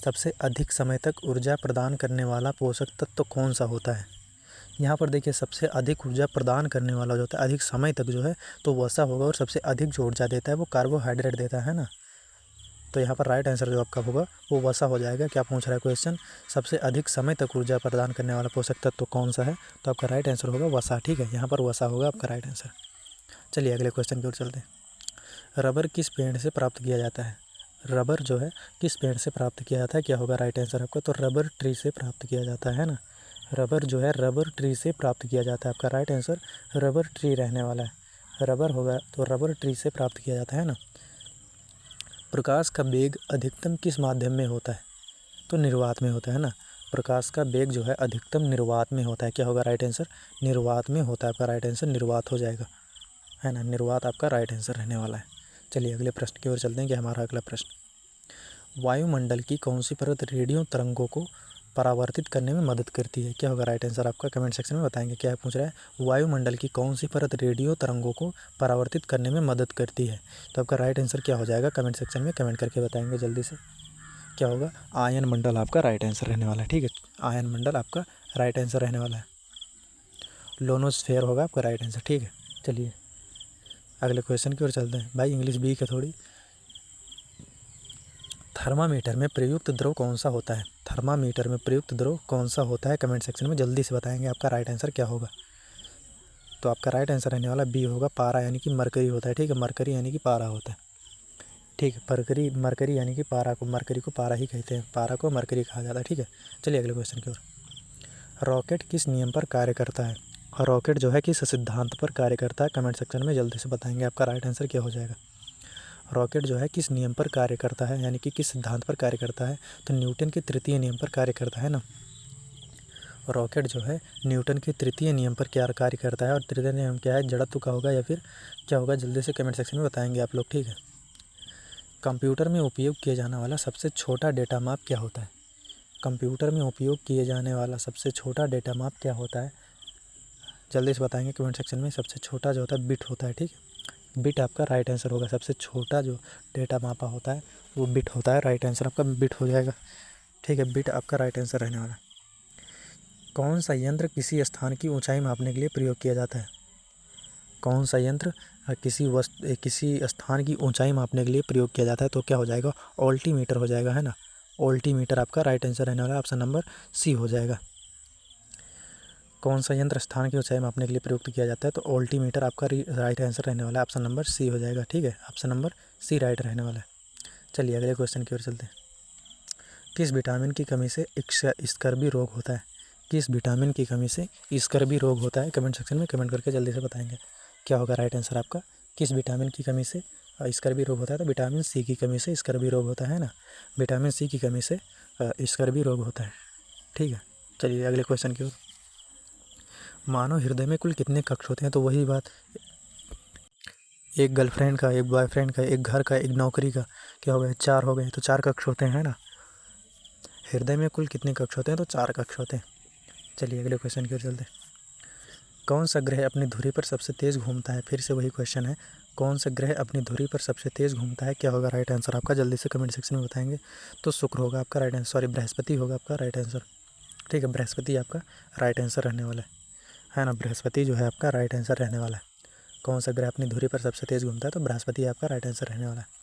सबसे अधिक समय तक ऊर्जा प्रदान करने वाला पोषक तत्व कौन सा होता है। यहाँ पर देखिए सबसे अधिक ऊर्जा प्रदान करने वाला जो होता है अधिक समय तक जो है तो वसा होगा, और सबसे अधिक जो ऊर्जा देता है वो कार्बोहाइड्रेट देता है ना। तो यहाँ पर राइट आंसर जो आपका होगा वो वसा हो जाएगा। क्या पूछ रहा है क्वेश्चन, सबसे अधिक समय तक ऊर्जा प्रदान करने वाला पोषक तत्व कौन सा है, तो आपका राइट आंसर होगा वसा। ठीक है, यहाँ पर वसा होगा आपका राइट आंसर। चलिए अगले क्वेश्चन की ओर चलते हैं। रबर किस पेड़ से प्राप्त किया जाता है। रबर जो है किस पेड़ से प्राप्त किया जाता है, क्या होगा राइट आंसर आपका, तो रबर ट्री से प्राप्त किया जाता है ना। रबर जो है रबर ट्री से प्राप्त किया जाता है। आपका राइट आंसर रबर ट्री रहने वाला है। रबर होगा तो रबर ट्री से प्राप्त किया जाता है ना। प्रकाश का वेग अधिकतम किस माध्यम में होता है? तो निर्वात में होता है ना। प्रकाश का वेग जो है अधिकतम निर्वात में होता है। क्या होगा राइट आंसर? निर्वात में होता है। आपका राइट आंसर निर्वात हो जाएगा, है ना। निर्वात आपका राइट आंसर रहने वाला है। चलिए अगले प्रश्न की ओर चलते हैं कि हमारा अगला प्रश्न, वायुमंडल की कौन सी परत रेडियो तरंगों को परावर्तित करने में मदद करती है? क्या होगा राइट आंसर आपका? कमेंट सेक्शन में बताएंगे। क्या पूछ रहा है? वायुमंडल की कौन सी परत रेडियो तरंगों को परावर्तित करने में मदद करती है? तो आपका राइट आंसर क्या हो जाएगा? कमेंट सेक्शन में कमेंट करके बताएंगे जल्दी से। क्या होगा? आयन मंडल आपका राइट आंसर रहने वाला है। ठीक है, आयन मंडल आपका राइट आंसर रहने वाला है। लोनोस्फेयर होगा आपका राइट आंसर। ठीक है, चलिए अगले क्वेश्चन की ओर चलते हैं। भाई इंग्लिश वीक है थोड़ी। थर्मामीटर में प्रयुक्त द्रव कौन सा होता है? थर्मामीटर में प्रयुक्त द्रव कौन सा होता है? कमेंट सेक्शन में जल्दी से बताएंगे आपका राइट आंसर क्या होगा। तो आपका राइट आंसर रहने वाला बी होगा, पारा यानी कि मरकरी होता है। ठीक है, मरकरी यानी कि पारा होता है। ठीक है, मरकरी यानी कि पारा को, मरकरी को पारा ही कहते हैं, पारा को मरकरी कहा जाता है। ठीक है, चलिए अगले क्वेश्चन की ओर। रॉकेट किस नियम पर कार्य करता है? रॉकेट जो है किस सिद्धांत पर कार्य करता है? कमेंट सेक्शन में जल्दी से बताएंगे आपका राइट आंसर क्या हो जाएगा। रॉकेट जो है किस नियम पर कार्य करता है, यानी कि किस सिद्धांत पर कार्य करता है? तो न्यूटन के तृतीय नियम पर कार्य करता है ना। रॉकेट जो है न्यूटन के तृतीय नियम पर क्या कार्य करता है, और तृतीय नियम क्या है? जड़त्व का होगा या फिर क्या होगा? जल्दी से कमेंट सेक्शन में बताएंगे आप लोग। ठीक है, कंप्यूटर में उपयोग किया जाने वाला सबसे छोटा डेटा माप क्या होता है? कंप्यूटर में उपयोग किए जाने वाला सबसे छोटा डेटा माप क्या होता है? जल्दी से बताएंगे कमेंट सेक्शन में। सबसे छोटा जो होता है बिट होता है। ठीक है, बिट आपका राइट आंसर होगा। सबसे छोटा जो डेटा मापा होता है वो बिट होता है। राइट आंसर आपका बिट हो जाएगा। ठीक है, बिट आपका राइट आंसर रहने वाला है। कौन सा यंत्र किसी स्थान की ऊंचाई मापने के लिए प्रयोग किया जाता है? कौन सा यंत्र किसी स्थान की ऊंचाई मापने के लिए प्रयोग किया जाता है? तो क्या हो जाएगा? ऑल्टीमीटर हो जाएगा, है ना। ऑल्टीमीटर आपका राइट आंसर रहने वाला है। ऑप्शन नंबर सी हो जाएगा। कौन सा यंत्र स्थान की ऊंचाई मापने के लिए प्रयुक्त किया जाता है? तो ऑल्टीमीटर आपका राइट आंसर रहने वाला है। ऑप्शन नंबर सी हो जाएगा। ठीक है, ऑप्शन नंबर सी राइट रहने वाला है। चलिए अगले क्वेश्चन की ओर चलते हैं। किस विटामिन की कमी से स्कर्वी रोग होता है? किस विटामिन की कमी से स्कर्वी रोग होता है? कमेंट सेक्शन में कमेंट करके जल्दी से बताएंगे क्या होगा राइट आंसर आपका। किस विटामिन की कमी से स्कर्वी रोग होता है? तो विटामिन सी की कमी से स्कर्वी रोग होता है ना। विटामिन सी की कमी से स्कर्वी रोग होता है। ठीक है, चलिए अगले क्वेश्चन की ओर। मानव हृदय में कुल कितने कक्ष होते हैं? तो वही बात, एक गर्लफ्रेंड का, एक बॉयफ्रेंड का, एक घर का, एक नौकरी का, क्या हो गए? 4 हो गए। तो 4 कक्ष होते हैं ना। हृदय में कुल कितने कक्ष होते हैं? तो 4 कक्ष होते हैं। चलिए अगले क्वेश्चन की ओर चलते हैं। कौन सा ग्रह अपनी धुरी पर सबसे तेज़ घूमता है? फिर से वही क्वेश्चन है, कौन सा ग्रह अपनी धुरी पर सबसे तेज़ घूमता है? क्या होगा राइट आंसर आपका? जल्दी से कमेंट सेक्शन में बताएंगे। तो शुक्र होगा आपका राइट आंसर, सॉरी बृहस्पति होगा आपका राइट आंसर। ठीक है, बृहस्पति आपका राइट आंसर रहने वाला है ना। बृहस्पति जो है आपका राइट आंसर रहने वाला है। कौन सा ग्रह अपनी धुरी पर सबसे तेज़ घूमता है? तो बृहस्पति आपका राइट आंसर रहने वाला है।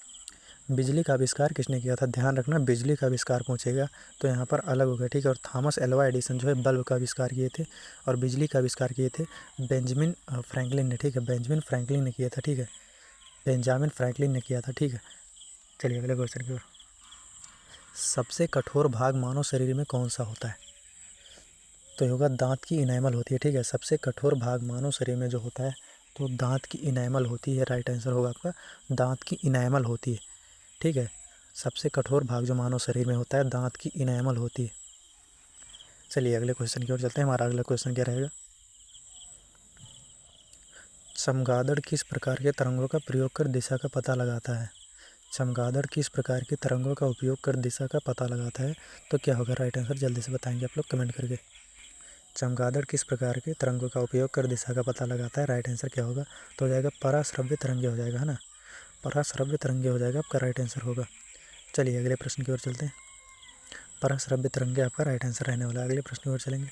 बिजली का आविष्कार किसने किया था? ध्यान रखना, बिजली का आविष्कार पूछेगा तो यहाँ पर अलग हो गया। ठीक है, और थॉमस एल्वा एडिसन जो है बल्ब का आविष्कार किए थे, और बिजली का आविष्कार किए थे बेंजामिन फ्रैंकलिन ने। ठीक है, बेंजामिन फ्रैंकलिन ने किया था। ठीक है, बेंजामिन फ्रैंकलिन ने किया था। ठीक है, चलिए अगले क्वेश्चन की ओर। सबसे कठोर भाग मानव शरीर में कौन सा होता है? तो ये होगा दांत की इनेमल होती है। ठीक है, सबसे कठोर भाग मानव शरीर में जो होता है तो दांत की इनेमल होती है। राइट आंसर होगा आपका दांत की इनेमल होती है। ठीक है, सबसे कठोर भाग जो मानव शरीर में होता है दांत की इनेमल होती है। चलिए अगले क्वेश्चन की ओर चलते हैं। हमारा अगला क्वेश्चन क्या रहेगा? चमगादड़ किस प्रकार के तरंगों का प्रयोग कर दिशा का पता लगाता है? चमगादड़ किस प्रकार के तरंगों का उपयोग कर दिशा का पता लगाता है? तो क्या होगा राइट आंसर? जल्दी से बताएंगे आप लोग कमेंट करके। चमगादड़ किस प्रकार के तरंगों का उपयोग कर दिशा का पता लगाता है? राइट आंसर क्या होगा? तो हो जाएगा पराश्रव्य तरंगे हो जाएगा, है ना। पराश्रव्य तरंगे हो जाएगा आपका राइट आंसर होगा। चलिए अगले प्रश्न की ओर चलते हैं। पराश्रव्य तरंगे आपका राइट आंसर रहने वाला है। अगले प्रश्न की ओर चलेंगे।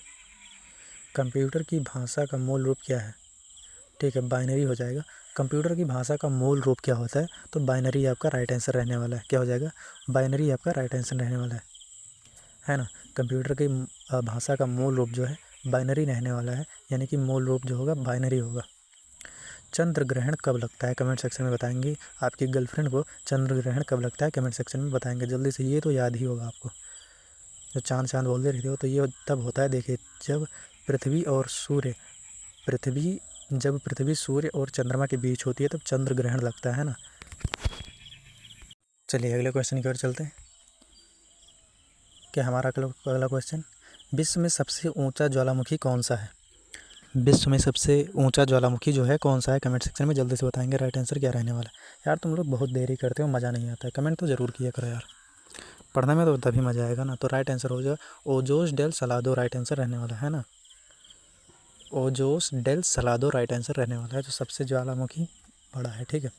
कंप्यूटर की भाषा का मूल रूप क्या है? ठीक है, बाइनरी हो जाएगा। कंप्यूटर की भाषा का मूल रूप क्या होता है? तो बाइनरी आपका राइट आंसर रहने वाला है। क्या हो जाएगा? बाइनरी आपका राइट आंसर रहने वाला है ना। कंप्यूटर की भाषा का मूल रूप जो है बाइनरी रहने वाला है, यानी कि मूल रूप जो होगा बाइनरी होगा। चंद्र ग्रहण कब लगता है? कमेंट सेक्शन में बताएंगे। आपकी गर्लफ्रेंड को चंद्र ग्रहण कब लगता है? कमेंट सेक्शन में बताएंगे जल्दी से। ये तो याद ही होगा आपको। जो चाँद बोलते रहते हो, तो ये तब होता है, देखिए, जब पृथ्वी सूर्य और चंद्रमा के बीच होती है तब चंद्र ग्रहण लगता है ना। चलिए अगले क्वेश्चन की ओर चलते हैं। क्या हमारा अगला क्वेश्चन, विश्व में सबसे ऊंचा ज्वालामुखी कौन सा है? विश्व में सबसे ऊंचा ज्वालामुखी जो है कौन सा है, कमेंट सेक्शन में जल्दी से बताएंगे। राइट आंसर क्या रहने वाला है? यार तुम लोग बहुत देरी करते हो, मज़ा नहीं आता है, कमेंट तो ज़रूर किया करो यार, पढ़ने में तो तभी मज़ा आएगा ना। तो राइट आंसर हो जाएगा Ojos del Salado, right answer रहने वाला है ना। Ojos del Salado right answer रहने वाला है, जो सबसे ज्वालामुखी बड़ा है, ठीक है।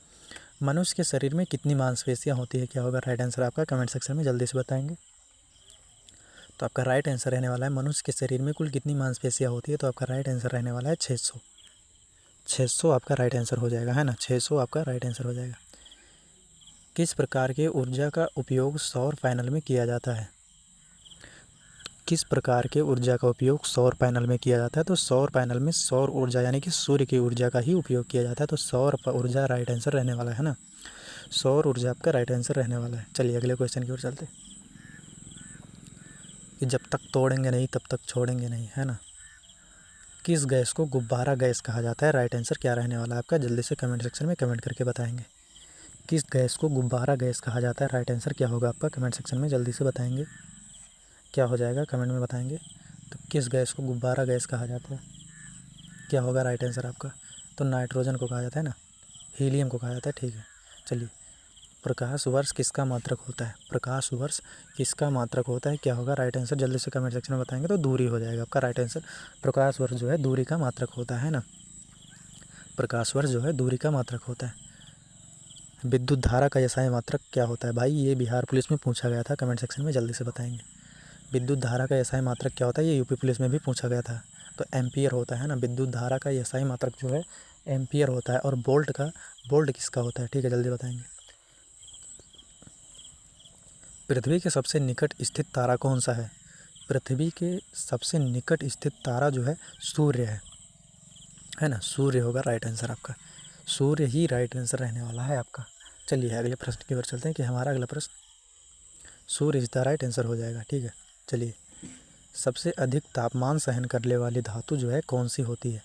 मनुष्य के शरीर में कितनी मांसपेशियाँ होती है, क्या होगा राइट आंसर आपका, कमेंट सेक्शन में जल्दी से बताएंगे। तो आपका राइट आंसर रहने वाला है, मनुष्य के शरीर में कुल कितनी मांसपेशियाँ होती है, तो आपका राइट आंसर रहने वाला है 600 आपका राइट आंसर हो जाएगा, है ना। 600 आपका राइट आंसर हो जाएगा। किस प्रकार के ऊर्जा का उपयोग सौर पैनल में किया जाता है? किस प्रकार के ऊर्जा का उपयोग सौर पैनल में किया जाता है? तो सौर पैनल में सौर ऊर्जा यानी कि सूर्य की ऊर्जा का ही उपयोग किया जाता है, तो सौर ऊर्जा राइट आंसर रहने वाला है ना। सौर ऊर्जा आपका राइट आंसर रहने वाला है। चलिए अगले क्वेश्चन की ओर चलते हैं, कि जब तक तोड़ेंगे नहीं तब तक छोड़ेंगे नहीं, है ना। किस गैस को गुब्बारा गैस कहा जाता है? राइट आंसर क्या रहने वाला है आपका, जल्दी से कमेंट सेक्शन में कमेंट करके बताएंगे। किस गैस को गुब्बारा गैस कहा जाता है? राइट आंसर क्या होगा आपका, कमेंट सेक्शन में जल्दी से बताएंगे। क्या हो जाएगा, कमेंट में बताएंगे। तो किस गैस को गुब्बारा गैस कहा जाता है, क्या होगा राइट आंसर आपका? तो नाइट्रोजन को कहा जाता है ना, हीलियम को कहा जाता है, ठीक है। चलिए, प्रकाश वर्ष किसका मात्रक होता है? प्रकाश वर्ष किसका मात्रक होता है, क्या होगा राइट आंसर, जल्दी से कमेंट सेक्शन में बताएंगे। तो दूरी हो जाएगा आपका राइट आंसर। प्रकाश वर्ष जो है दूरी का मात्रक होता है ना, प्रकाश वर्ष जो है दूरी का मात्रक होता है। विद्युत धारा का एसआई मात्रक क्या होता है? भाई ये बिहार पुलिस में पूछा गया था, कमेंट सेक्शन में जल्दी से बताएंगे। विद्युत धारा का एसआई मात्रक क्या होता है, ये यूपी पुलिस में भी पूछा गया था। तो एम्पियर होता है ना, विद्युत धारा का एसआई मात्रक जो है एम्पियर होता है। और बोल्ट किसका होता है, ठीक है, जल्दी बताएंगे। पृथ्वी के सबसे निकट स्थित तारा कौन सा है? पृथ्वी के सबसे निकट स्थित तारा जो है सूर्य है ना, सूर्य होगा राइट आंसर आपका। सूर्य ही राइट आंसर रहने वाला है आपका। चलिए अगले प्रश्न की ओर चलते हैं, कि हमारा अगला प्रश्न सूर्य इज द राइट आंसर हो जाएगा, ठीक है। चलिए, सबसे अधिक तापमान सहन करने वाली धातु जो है कौन सी होती है?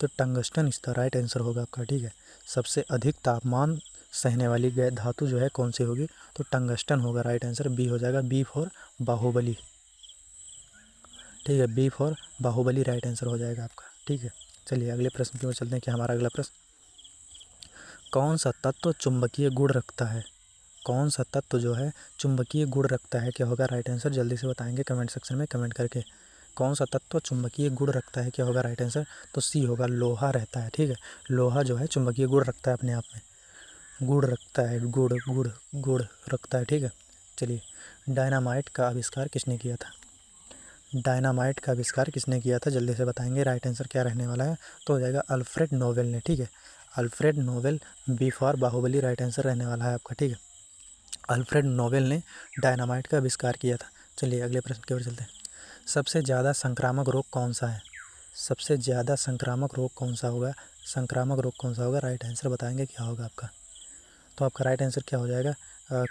तो tungsten is the right answer होगा आपका, ठीक है। सबसे अधिक तापमान सहने वाली धातु जो है कौन सी होगी? तो टंगस्टन होगा राइट आंसर, बी हो जाएगा, बी फॉर बाहुबली, ठीक है, B for Baahubali right answer हो जाएगा आपका, ठीक है। चलिए अगले प्रश्न की ओर चलते हैं, कि हमारा अगला प्रश्न, कौन सा तत्व चुंबकीय गुण रखता है? कौन सा तत्व जो है चुंबकीय गुण रखता है, क्या होगा राइट आंसर, जल्दी से बताएंगे कमेंट सेक्शन में कमेंट करके। कौन सा तत्व चुंबकीय गुण रखता है, क्या होगा राइट आंसर? तो सी होगा, लोहा रहता है, ठीक है। लोहा जो है चुंबकीय गुण रखता है अपने आप में, गुण रखता है, गुड़ रखता है, ठीक है। चलिए, डायनामाइट का आविष्कार किसने किया था? डायनामाइट का आविष्कार किसने किया था, जल्दी से बताएंगे। राइट आंसर क्या रहने वाला है? तो हो जाएगा अल्फ्रेड नोबेल ने, ठीक है। Alfred Nobel, B for Baahubali right answer रहने वाला है आपका, ठीक है। अल्फ्रेड नोबेल ने डायनामाइट का आविष्कार किया था। चलिए अगले प्रश्न की ओर चलते हैं। सबसे ज़्यादा संक्रामक रोग कौन सा है? सबसे ज़्यादा संक्रामक रोग कौन सा होगा? संक्रामक रोग कौन सा होगा, राइट आंसर बताएंगे क्या होगा आपका। तो आपका राइट आंसर क्या हो जाएगा,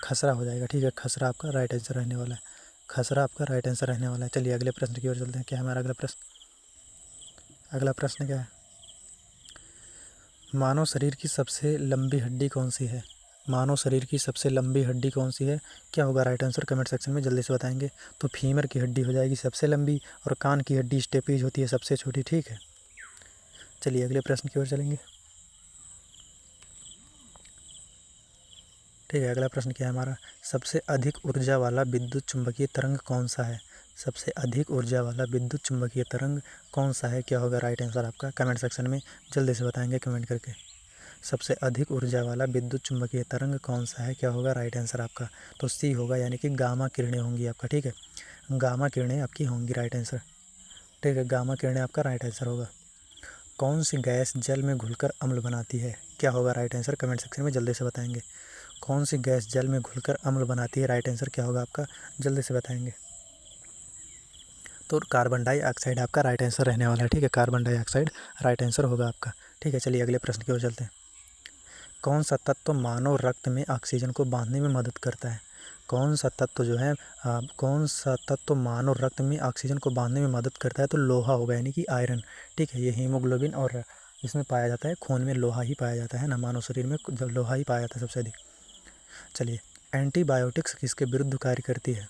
खसरा हो जाएगा, ठीक है। खसरा आपका राइट आंसर रहने वाला है, खसरा आपका राइट आंसर रहने वाला है। चलिए अगले प्रश्न की ओर चलते हैं, क्या हमारा अगला प्रश्न क्या है? मानव शरीर की सबसे लंबी हड्डी कौन सी है? मानव शरीर की सबसे लंबी हड्डी कौन सी है, क्या होगा राइट आंसर, कमेंट सेक्शन में जल्दी से बताएंगे। तो फीमर की हड्डी हो जाएगी सबसे लंबी, और कान की हड्डी स्टेपीज होती है सबसे छोटी, ठीक है। चलिए अगले प्रश्न की ओर चलेंगे, ठीक है। अगला प्रश्न क्या है हमारा, सबसे अधिक ऊर्जा वाला विद्युत चुम्बकीय तरंग कौन सा है? सबसे अधिक ऊर्जा वाला विद्युत चुम्बकीय तरंग कौन सा है, क्या होगा राइट आंसर आपका, कमेंट सेक्शन में जल्दी से बताएंगे कमेंट करके। सबसे अधिक ऊर्जा वाला विद्युत चुम्बकीय तरंग कौन सा है, क्या होगा राइट आंसर आपका? तो सी होगा, यानी कि गामा किरणें होंगी आपका, ठीक है। गामा किरणें आपकी होंगी राइट आंसर, ठीक है। गामा किरणें आपका राइट आंसर होगा। कौन सी गैस जल में घुलकर अम्ल बनाती है, क्या होगा राइट आंसर, कमेंट सेक्शन में जल्दी से बताएंगे। कौन सी गैस जल में घुलकर अम्ल बनाती है, राइट आंसर क्या होगा आपका, जल्दी से बताएंगे। तो कार्बन डाइऑक्साइड आपका राइट आंसर रहने वाला है, ठीक है। कार्बन डाइऑक्साइड राइट आंसर होगा आपका, ठीक है। चलिए अगले प्रश्न की ओर चलते हैं। कौन सा तत्व मानव रक्त में ऑक्सीजन को बांधने में मदद करता है? कौन सा तत्व जो है कौन सा तत्व मानव रक्त में ऑक्सीजन को बांधने में मदद करता है? तो लोहा होगा, यानी कि आयरन। ठीक है, ये हीमोग्लोबिन और इसमें पाया जाता है, खून में लोहा ही पाया जाता है ना, मानव शरीर में लोहा ही पाया जाता है सबसे अधिक। चलिए, एंटीबायोटिक्स किसके विरुद्ध कार्य करती है?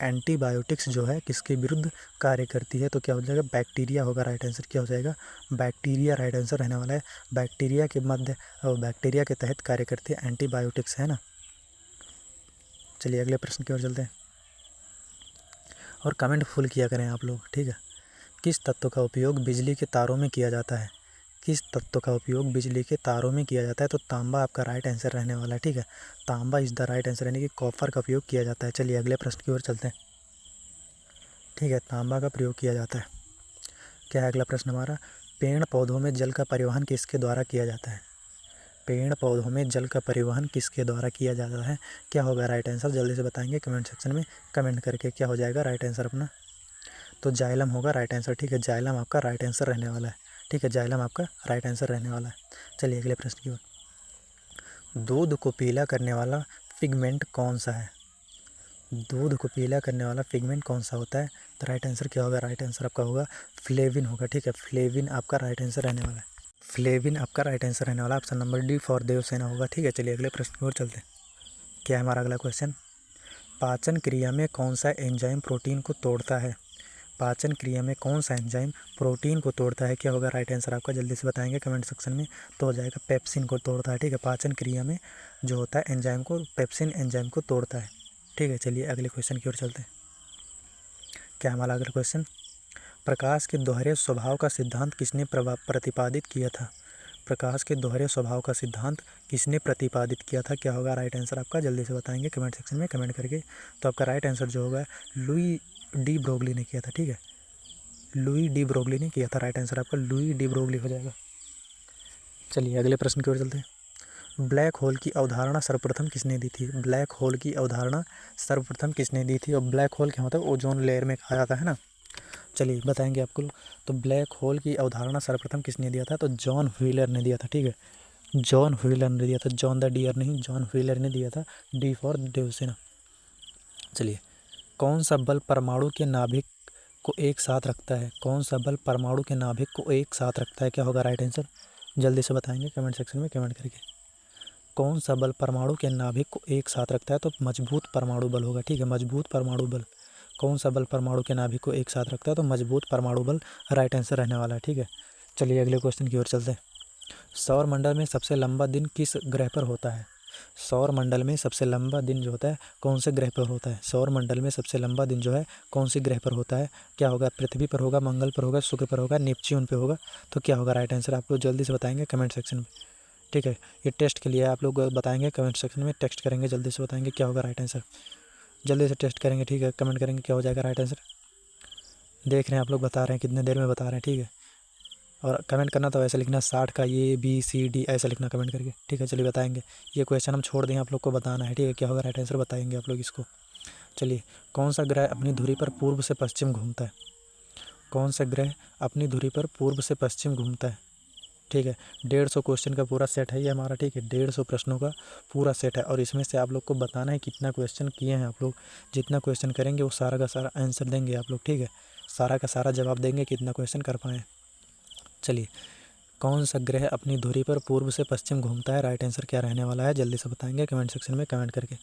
एंटीबायोटिक्स जो है किसके विरुद्ध कार्य करती है? तो क्या हो जाएगा? बैक्टीरिया होगा राइट आंसर। क्या हो जाएगा? बैक्टीरिया राइट आंसर रहने वाला है। बैक्टीरिया के तहत कार्य करती है एंटीबायोटिक्स, है ना। चलिए अगले प्रश्न की ओर चलते हैं, और कमेंट फुल किया करें आप लोग, ठीक है। किस तत्व का उपयोग बिजली के तारों में किया जाता है? किस तत्व का उपयोग बिजली के तारों में किया जाता है? तो तांबा आपका राइट आंसर रहने वाला है, ठीक है। तांबा इज़ द राइट आंसर, यानी कि कॉपर का उपयोग किया जाता है। चलिए अगले प्रश्न की ओर चलते हैं, ठीक है। तांबा का प्रयोग किया जाता है। क्या है अगला प्रश्न हमारा? पेड़ पौधों में जल का परिवहन किसके द्वारा किया जाता है? पेड़ पौधों में जल का परिवहन किसके द्वारा किया जाता है? क्या होगा राइट आंसर? जल्दी से बताएंगे कमेंट सेक्शन में कमेंट करके। क्या हो जाएगा राइट आंसर अपना? तो जाइलम होगा राइट आंसर, ठीक है। जाइलम आपका राइट आंसर रहने वाला है, ठीक है। जाइलम आपका राइट आंसर रहने वाला है। चलिए अगले प्रश्न की ओर। दूध को पीला करने वाला पिगमेंट कौन सा है? दूध को पीला करने वाला पिगमेंट कौन सा होता है? तो राइट आंसर क्या होगा? राइट आंसर आपका होगा फ्लेविन होगा, ठीक है। फ्लेविन आपका राइट आंसर रहने वाला है। फ्लेविन आपका राइट आंसर रहने वाला, option number D for Devasena होगा, ठीक है। चलिए अगले प्रश्न की ओर चलते हैं। क्या है हमारा अगला क्वेश्चन? पाचन क्रिया में कौन सा एंजाइम प्रोटीन को तोड़ता है? पाचन क्रिया में कौन सा एंजाइम प्रोटीन को तोड़ता है? क्या होगा राइट आंसर आपका? जल्दी से बताएंगे कमेंट सेक्शन में। तो हो जाएगा पेप्सिन को तोड़ता है, ठीक है। पाचन क्रिया में जो होता है एंजाइम को, पेप्सिन एंजाइम को तोड़ता है, ठीक है। चलिए अगले क्वेश्चन की ओर चलते हैं। क्या हमारा अगला क्वेश्चन? प्रकाश के दोहरे स्वभाव का सिद्धांत किसने प्रतिपादित किया था? प्रकाश के दोहरे स्वभाव का सिद्धांत किसने प्रतिपादित किया था? क्या होगा राइट आंसर आपका? जल्दी से बताएंगे कमेंट सेक्शन में कमेंट करके। तो आपका राइट आंसर जो होगा लुई डी ब्रोगली ने किया था, ठीक है। लुई डी ब्रोगली ने किया था, राइट आंसर आपका लुई डी ब्रोगली हो जाएगा। चलिए अगले प्रश्न की ओर चलते हैं। ब्लैक होल की अवधारणा सर्वप्रथम किसने दी थी? ब्लैक होल की अवधारणा सर्वप्रथम किसने दी थी? और ब्लैक होल क्या होता है? ओजोन लेयर में कहा जाता है ना। चलिए बताएंगे आपको। तो ब्लैक होल की अवधारणा सर्वप्रथम किसने दिया था? तो जॉन व्हीलर ने दिया था, ठीक है। जॉन व्हीलर ने दिया था, जॉन द डियर नहीं, जॉन व्हीलर ने दिया था। D for Devasena. चलिए, कौन सा बल परमाणु के नाभिक को एक साथ रखता है? कौन सा बल परमाणु के नाभिक को एक साथ रखता है? क्या होगा राइट आंसर? जल्दी से बताएंगे कमेंट सेक्शन में कमेंट करके। कौन सा बल परमाणु के नाभिक को एक साथ रखता है? तो मजबूत परमाणु बल होगा, ठीक है। मजबूत परमाणु बल। कौन सा बल परमाणु के नाभिक को एक साथ रखता है? तो मजबूत परमाणु बल राइट आंसर रहने वाला है, ठीक है। चलिए अगले क्वेश्चन की ओर चलते हैं। सौर मंडल में सबसे लंबा दिन किस ग्रह पर होता है? सौर मंडल में सबसे लंबा दिन जो होता है कौन से ग्रह पर होता है? सौर मंडल में सबसे लंबा दिन जो है कौन से ग्रह पर होता है? क्या होगा? पृथ्वी पर होगा, मंगल पर होगा, शुक्र पर होगा, नेपच्यून पे होगा? तो क्या होगा राइट आंसर? आप लोग जल्दी से बताएंगे कमेंट सेक्शन में, ठीक है। ये टेस्ट के लिए आप लोग बताएंगे कमेंट सेक्शन में, टेक्स्ट करेंगे, जल्दी से बताएंगे क्या होगा राइट आंसर। जल्दी से टेस्ट करेंगे, ठीक है। कमेंट करेंगे क्या हो जाएगा राइट आंसर। देख रहे हैं आप लोग बता रहे हैं, कितने देर में बता रहे हैं, ठीक है। और कमेंट करना तो ऐसे लिखना 60 का ABCD ऐसा लिखना कमेंट करके, ठीक है। चलिए बताएंगे। ये क्वेश्चन हम छोड़ दें, आप लोग को बताना है, ठीक है। क्या होगा राइट आंसर बताएंगे आप लोग इसको। चलिए, कौन सा ग्रह अपनी धुरी पर पूर्व से पश्चिम घूमता है? कौन सा ग्रह अपनी धुरी पर पूर्व से पश्चिम घूमता है? ठीक है। 150 क्वेश्चन का पूरा सेट है ये हमारा, ठीक है। 150 प्रश्नों का पूरा सेट है, और इसमें से आप लोग को बताना है कितना क्वेश्चन किए हैं आप लोग। जितना क्वेश्चन करेंगे वो सारा का सारा आंसर देंगे आप लोग, ठीक है। सारा का सारा जवाब देंगे, कितना क्वेश्चन कर पाएँ। चलिए, कौन सा ग्रह अपनी धुरी पर पूर्व से पश्चिम घूमता है? राइट आंसर क्या रहने वाला है? जल्दी से बताएंगे कमेंट सेक्शन में कमेंट करके।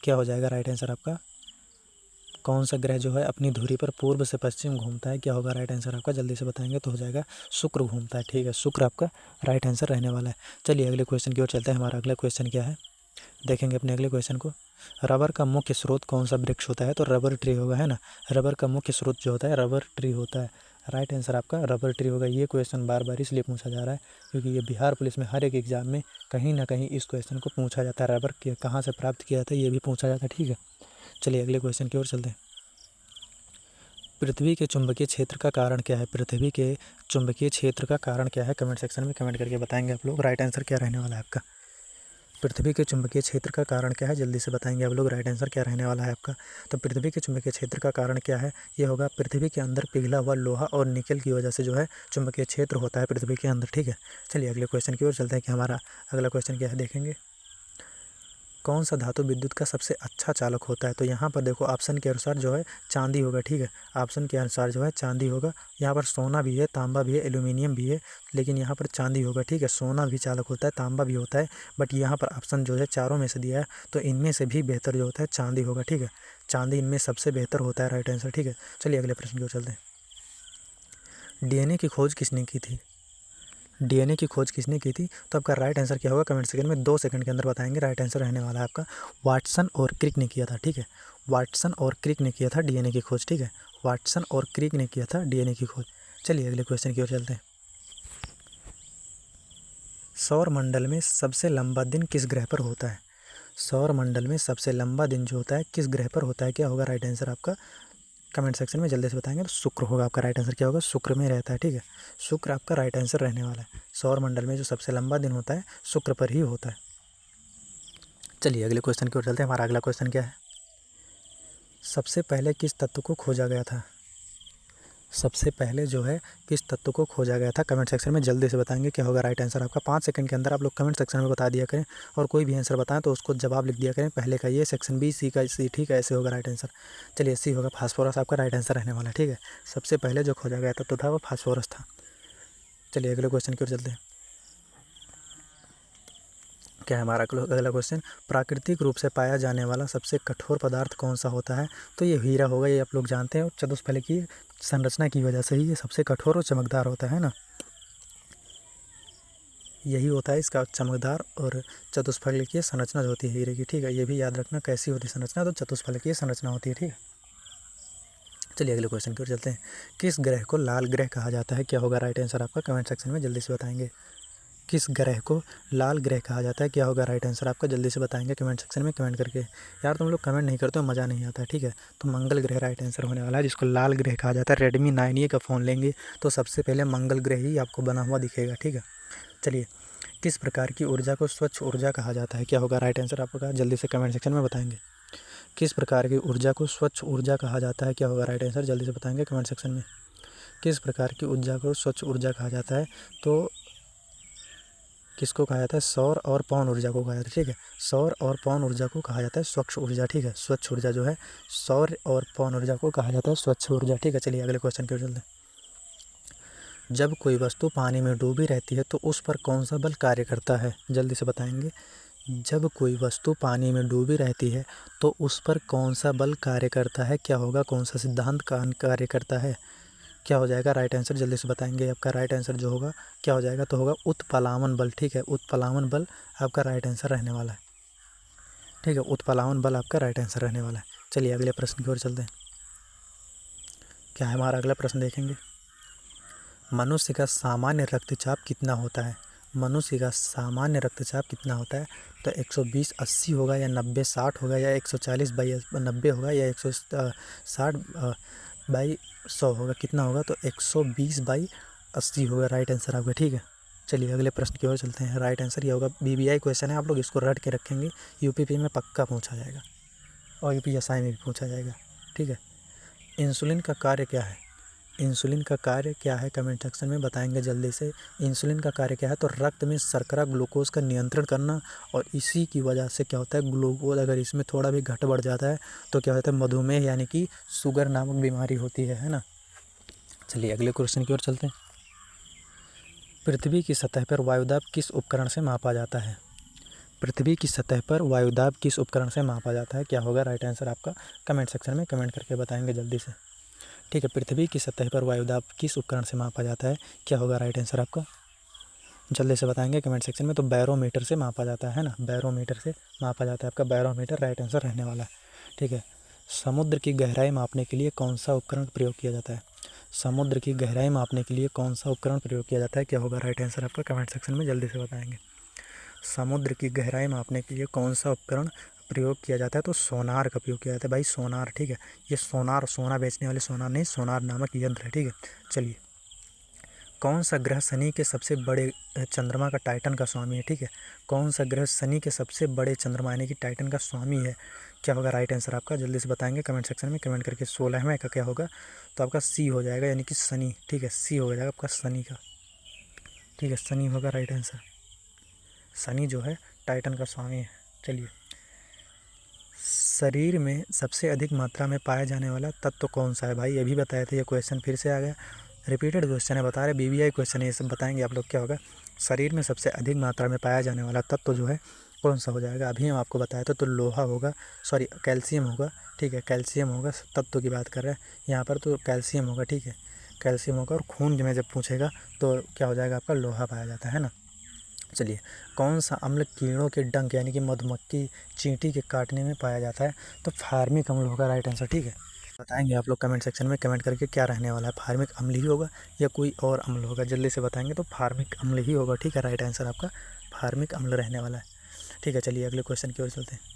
क्या हो जाएगा राइट आंसर आपका? कौन सा ग्रह जो है अपनी धुरी पर पूर्व से पश्चिम घूमता है? क्या होगा राइट आंसर आपका? जल्दी से बताएंगे तो हो जाएगा शुक्र घूमता है, ठीक है। शुक्र आपका राइट आंसर रहने वाला है। चलिए अगले क्वेश्चन की ओर चलते हैं। हमारा अगला क्वेश्चन क्या है, देखेंगे अपने अगले क्वेश्चन को। रबर का मुख्य स्रोत कौन सा वृक्ष होता है? तो रबर ट्री होगा, है ना। रबर का मुख्य स्रोत जो होता है रबर ट्री होता है। राइट आंसर आपका रबर ट्री होगा। ये क्वेश्चन बार बार इसलिए पूछा जा रहा है क्योंकि ये बिहार पुलिस में हर एक एग्जाम में कहीं ना कहीं इस क्वेश्चन को पूछा जाता है। रबर के कहाँ से प्राप्त किया जाता है ये भी पूछा जाता है, ठीक है। चलिए अगले क्वेश्चन की ओर चलते हैं। पृथ्वी के चुंबकीय क्षेत्र का कारण क्या है? पृथ्वी के चुंबकीय क्षेत्र का कारण क्या है? कमेंट सेक्शन में कमेंट करके बताएंगे आप लोग। राइट आंसर क्या रहने वाला है आपका? पृथ्वी के चुंबकीय क्षेत्र का कारण क्या है? जल्दी से बताएंगे आप लोग। राइट आंसर क्या रहने वाला है आपका? तो पृथ्वी के चुंबकीय क्षेत्र का कारण क्या है? ये होगा पृथ्वी के अंदर पिघला हुआ लोहा और निकल की वजह से जो है चुंबकीय क्षेत्र होता है पृथ्वी के अंदर, ठीक है। चलिए अगले क्वेश्चन की ओर चलते हैं कि हमारा अगला क्वेश्चन क्या है, देखेंगे। कौन सा धातु विद्युत का सबसे अच्छा चालक होता है? तो यहाँ पर देखो ऑप्शन के अनुसार जो है चांदी होगा, ठीक है। ऑप्शन के अनुसार जो है चांदी होगा। यहाँ पर सोना भी है, तांबा भी है, एल्यूमिनियम भी है, लेकिन यहाँ पर चांदी होगा, ठीक है। सोना भी चालक होता है, तांबा भी होता है, बट यहाँ पर ऑप्शन जो है चारों में से दिया है, तो इनमें से भी बेहतर जो होता है चांदी होगा, ठीक है। चांदी इनमें सबसे बेहतर होता है, राइट आंसर, ठीक है। चलिए अगले प्रश्न की ओर चलते हैं। डीएनए की खोज किसने की थी? डीएनए की खोज किसने की थी? तो आपका राइट आंसर क्या होगा कमेंट सेकंड में 2 सेकंड के अंदर बताएंगे। राइट आंसर रहने वाला है आपका वाटसन और क्रिक ने किया था, ठीक है। वाटसन और क्रिक ने किया था डीएनए की खोज, ठीक है। वाटसन और क्रिक ने किया था डीएनए की खोज। चलिए अगले क्वेश्चन की ओर चलते हैं। सौर मंडल में सबसे लंबा दिन किस ग्रह पर होता है? सौर मंडल में सबसे लंबा दिन जो होता है किस ग्रह पर होता है? क्या होगा राइट आंसर आपका कमेंट सेक्शन में जल्दी से बताएंगे। तो शुक्र होगा आपका राइट आंसर। क्या होगा? शुक्र में रहता है, ठीक है। शुक्र आपका राइट आंसर रहने वाला है। सौर मंडल में जो सबसे लंबा दिन होता है शुक्र पर ही होता है। चलिए अगले क्वेश्चन की ओर चलते हैं। हमारा अगला क्वेश्चन क्या है? सबसे पहले किस तत्व को खोजा गया था? सबसे पहले जो है किस तत्व को खोजा गया था? कमेंट सेक्शन में जल्दी से बताएंगे। क्या होगा राइट आंसर आपका? 5 सेकंड के अंदर आप लोग कमेंट सेक्शन में बता दिया करें, और कोई भी आंसर बताएं तो उसको जवाब लिख दिया करें। पहले का ये, सेक्शन बी, सी का सी, ठीक है। ऐसे होगा राइट आंसर। चलिए सी होगा, फास्फोरस आपका राइट आंसर रहने वाला है, ठीक है। सबसे पहले जो खोजा गया तत्व था वो फास्फोरस था। चलिए अगले क्वेश्चन की ओर चलते हैं। क्या है हमारा अगला क्वेश्चन? प्राकृतिक रूप से पाया जाने वाला सबसे कठोर पदार्थ कौन सा होता है? तो ये हीरा होगा, ये आप लोग जानते हैं। और चतुष्फलक की संरचना की वजह से ही ये सबसे कठोर और चमकदार होता है ना, यही होता है इसका चमकदार और चतुष्फलकीय संरचना जो होती है हीरे की, ठीक है। ये भी याद रखना कैसी होती है संरचना, तो चतुष्फलकीय संरचना होती है, ठीक है। चलिए अगले क्वेश्चन की ओर चलते हैं। किस ग्रह को लाल ग्रह कहा जाता है? क्या होगा राइट आंसर आपका? कमेंट सेक्शन में जल्दी से बताएंगे। किस ग्रह को लाल ग्रह कहा जाता है? क्या होगा राइट आंसर आपका? जल्दी से बताएंगे कमेंट सेक्शन में कमेंट करके। यार तुम लोग कमेंट नहीं करते हो, मज़ा नहीं आता है, ठीक है। तो मंगल ग्रह राइट आंसर होने वाला है, जिसको लाल ग्रह कहा जाता है। रेडमी 9A का फ़ोन लेंगे तो सबसे पहले मंगल ग्रह ही आपको बना हुआ दिखेगा, ठीक है। चलिए, किस प्रकार की ऊर्जा को स्वच्छ ऊर्जा कहा जाता है? क्या होगा राइट आंसर आपका? जल्दी से कमेंट सेक्शन में बताएंगे। किस प्रकार की ऊर्जा को स्वच्छ ऊर्जा कहा जाता है? क्या होगा राइट आंसर? जल्दी से बताएंगे कमेंट सेक्शन में। किस प्रकार की ऊर्जा को स्वच्छ ऊर्जा कहा जाता है? तो किसको कहा जाता है? सौर और पवन ऊर्जा को कहा जाता है, ठीक है। सौर और पवन ऊर्जा को कहा जाता है स्वच्छ ऊर्जा, ठीक है। स्वच्छ ऊर्जा जो है सौर और पवन ऊर्जा को कहा जाता है स्वच्छ ऊर्जा, ठीक है। चलिए अगले क्वेश्चन की ओर चलते हैं। जब कोई वस्तु पानी में डूबी रहती है तो उस पर कौन सा बल कार्य करता है? जल्दी से बताएंगे। जब कोई वस्तु पानी में डूबी रहती है तो उस पर कौन सा बल कार्य करता है? क्या होगा? कौन सा सिद्धांत कार्य करता है? क्या हो जाएगा राइट आंसर? जल्दी से बताएंगे। आपका राइट आंसर जो होगा क्या हो जाएगा? तो होगा उत्प्लावन बल, ठीक है। उत्प्लावन बल आपका राइट आंसर रहने वाला है, ठीक है। उत्प्लावन बल आपका राइट आंसर रहने वाला है। चलिए अगले प्रश्न की ओर चलते हैं। क्या है हमारा अगला प्रश्न देखेंगे। मनुष्य का सामान्य रक्तचाप कितना होता है? मनुष्य का सामान्य रक्तचाप कितना होता है? तो 120/80 होगा, या 90/60 होगा, या 140/90 होगा, या 160/100 होगा? कितना होगा? तो 120/80 होगा राइट आंसर आपका, ठीक है। चलिए अगले प्रश्न की ओर चलते हैं। राइट आंसर ये होगा, BBI क्वेश्चन है, आप लोग इसको रट के रखेंगे, UPP में पक्का पूछा जाएगा और UPSI में भी पूछा जाएगा, ठीक है। इंसुलिन का कार्य क्या है? इंसुलिन का कार्य क्या है? कमेंट सेक्शन में बताएंगे जल्दी से। इंसुलिन का कार्य क्या है? तो रक्त में शर्करा ग्लूकोज का नियंत्रण करना, और इसी की वजह से क्या होता है, ग्लूकोज अगर इसमें थोड़ा भी घट बढ़ जाता है तो क्या होता है, मधुमेह यानी कि शुगर नामक बीमारी होती है ना। चलिए अगले क्वेश्चन की ओर चलते हैं। पृथ्वी की सतह पर वायुदाब किस उपकरण से मापा जाता है? पृथ्वी की सतह पर वायुदाब किस उपकरण से मापा जाता है? क्या होगा राइट आंसर आपका? कमेंट सेक्शन में कमेंट करके बताएंगे जल्दी से, ठीक है। पृथ्वी की सतह पर वायुदाब किस उपकरण से मापा जाता है? क्या होगा राइट आंसर आपका? जल्दी से बताएंगे कमेंट सेक्शन में। तो बैरोमीटर से मापा जाता है ना, बैरोमीटर से मापा जाता है। आपका बैरोमीटर राइट आंसर रहने वाला है, ठीक है। समुद्र की गहराई मापने के लिए कौन सा उपकरण प्रयोग किया जाता है? समुद्र की गहराई मापने के लिए कौन सा उपकरण प्रयोग किया जाता है? क्या होगा राइट आंसर आपका? कमेंट सेक्शन में जल्दी से बताएंगे। समुद्र की गहराई मापने के लिए कौन सा उपकरण प्रयोग किया जाता है? तो सोनार का प्रयोग किया जाता है भाई, सोनार, ठीक है। ये सोनार, सोना बेचने वाले सोनार नहीं, सोनार नामक यंत्र है, ठीक है। चलिए, कौन सा ग्रह शनि के सबसे बड़े चंद्रमा का टाइटन का स्वामी है? ठीक है, कौन सा ग्रह शनि के सबसे बड़े चंद्रमा यानी कि टाइटन का स्वामी है? क्या होगा राइट आंसर आपका? जल्दी से बताएंगे कमेंट सेक्शन में कमेंट करके। 16वें का क्या होगा? तो आपका सी हो जाएगा, यानी कि शनि, ठीक है। सी हो जाएगा आपका शनि का, ठीक है। शनि होगा राइट आंसर। शनि जो है टाइटन का स्वामी है। चलिए शरीर में सबसे अधिक मात्रा में पाया जाने वाला तत्व कौन सा है? भाई ये भी बताए थे, ये क्वेश्चन फिर से आ गया, रिपीटेड क्वेश्चन है, बता रहे BBI क्वेश्चन है, ये सब बताएंगे आप लोग क्या होगा। शरीर में सबसे अधिक मात्रा में पाया जाने वाला तत्व जो है कौन सा हो जाएगा? अभी हम आपको बताए थे, तो लोहा होगा, सॉरी कैल्शियम होगा, ठीक है, कैल्शियम होगा, तत्व की बात कर रहे हैं यहाँ पर, तो कैल्शियम होगा, ठीक है, कैल्शियम होगा। और खून में जब पूछेगा तो क्या हो जाएगा आपका? लोहा पाया जाता है ना। चलिए, कौन सा अम्ल कीड़ों के डंक यानी कि मधुमक्खी चींटी के काटने में पाया जाता है? तो फार्मिक अम्ल होगा राइट आंसर, ठीक है। बताएंगे आप लोग कमेंट सेक्शन में कमेंट करके क्या रहने वाला है, फार्मिक अम्ल ही होगा या कोई और अम्ल होगा, जल्दी से बताएंगे। तो फार्मिक अम्ल ही होगा, ठीक है, राइट आंसर आपका फार्मिक अम्ल रहने वाला है, ठीक है। चलिए अगले क्वेश्चन की ओर चलते हैं।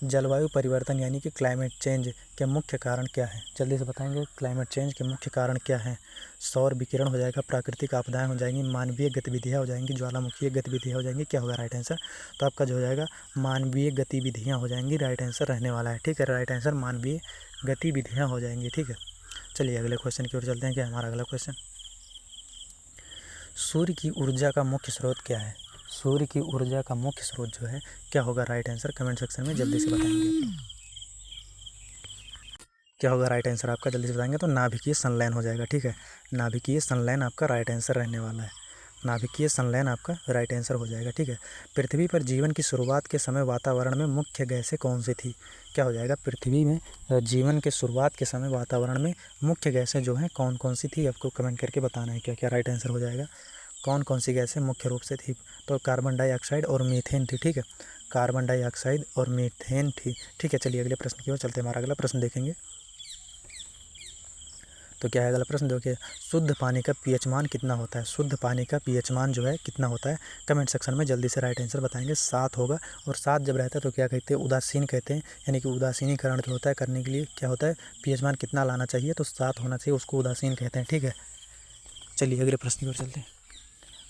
जलवायु परिवर्तन यानी कि क्लाइमेट चेंज के मुख्य कारण क्या है? जल्दी से बताएंगे क्लाइमेट चेंज के मुख्य कारण क्या हैं? सौर विकिरण हो जाएगा, प्राकृतिक आपदाएं हो जाएंगी, मानवीय गतिविधियां हो जाएंगी, ज्वालामुखीय गतिविधियां हो जाएंगी, क्या होगा राइट आंसर? तो आपका जो हो जाएगा मानवीय गतिविधियां हो जाएंगी, राइट आंसर रहने वाला है, ठीक है, राइट आंसर मानवीय गतिविधियाँ हो जाएंगी, ठीक है। चलिए अगले क्वेश्चन की ओर चलते हैं। क्या हमारा अगला क्वेश्चन, सूर्य की ऊर्जा का मुख्य स्रोत क्या है? सूर्य की ऊर्जा का मुख्य स्रोत जो है क्या होगा राइट आंसर? कमेंट सेक्शन में जल्दी से बताएंगे क्या होगा राइट आंसर आपका, जल्दी से बताएंगे। तो नाभिकीय संलयन हो जाएगा, ठीक है, नाभिकीय संलयन आपका राइट आंसर रहने वाला है, नाभिकीय संलयन आपका राइट आंसर हो जाएगा, ठीक है। पृथ्वी पर जीवन की शुरुआत के समय वातावरण में मुख्य गैसें कौन सी थी? क्या हो जाएगा? पृथ्वी में जीवन के शुरुआत के समय वातावरण में मुख्य गैसें जो हैं कौन कौन सी थी? आपको कमेंट करके बताना है क्या क्या राइट आंसर हो जाएगा, कौन कौन सी गैसें मुख्य रूप से थी? तो कार्बन डाइऑक्साइड और मीथेन थी, ठीक है, कार्बन डाइऑक्साइड और मीथेन थी, ठीक है। चलिए अगले प्रश्न की ओर चलते हैं। हमारा अगला प्रश्न देखेंगे तो क्या है अगला प्रश्न, देखिए, शुद्ध पानी का पीएच मान कितना होता है? शुद्ध पानी का पीएच मान जो है कितना होता है? कमेंट सेक्शन में जल्दी से राइट आंसर बताएंगे। 7 होगा, और 7 जब रहता है तो क्या कहते हैं? उदासीन कहते हैं, यानी कि उदासीनीकरण जो होता है करने के लिए क्या होता है? पीएच मान कितना लाना चाहिए? तो 7 होना चाहिए, उसको उदासीन कहते हैं, ठीक है। चलिए अगले प्रश्न की ओर चलते हैं।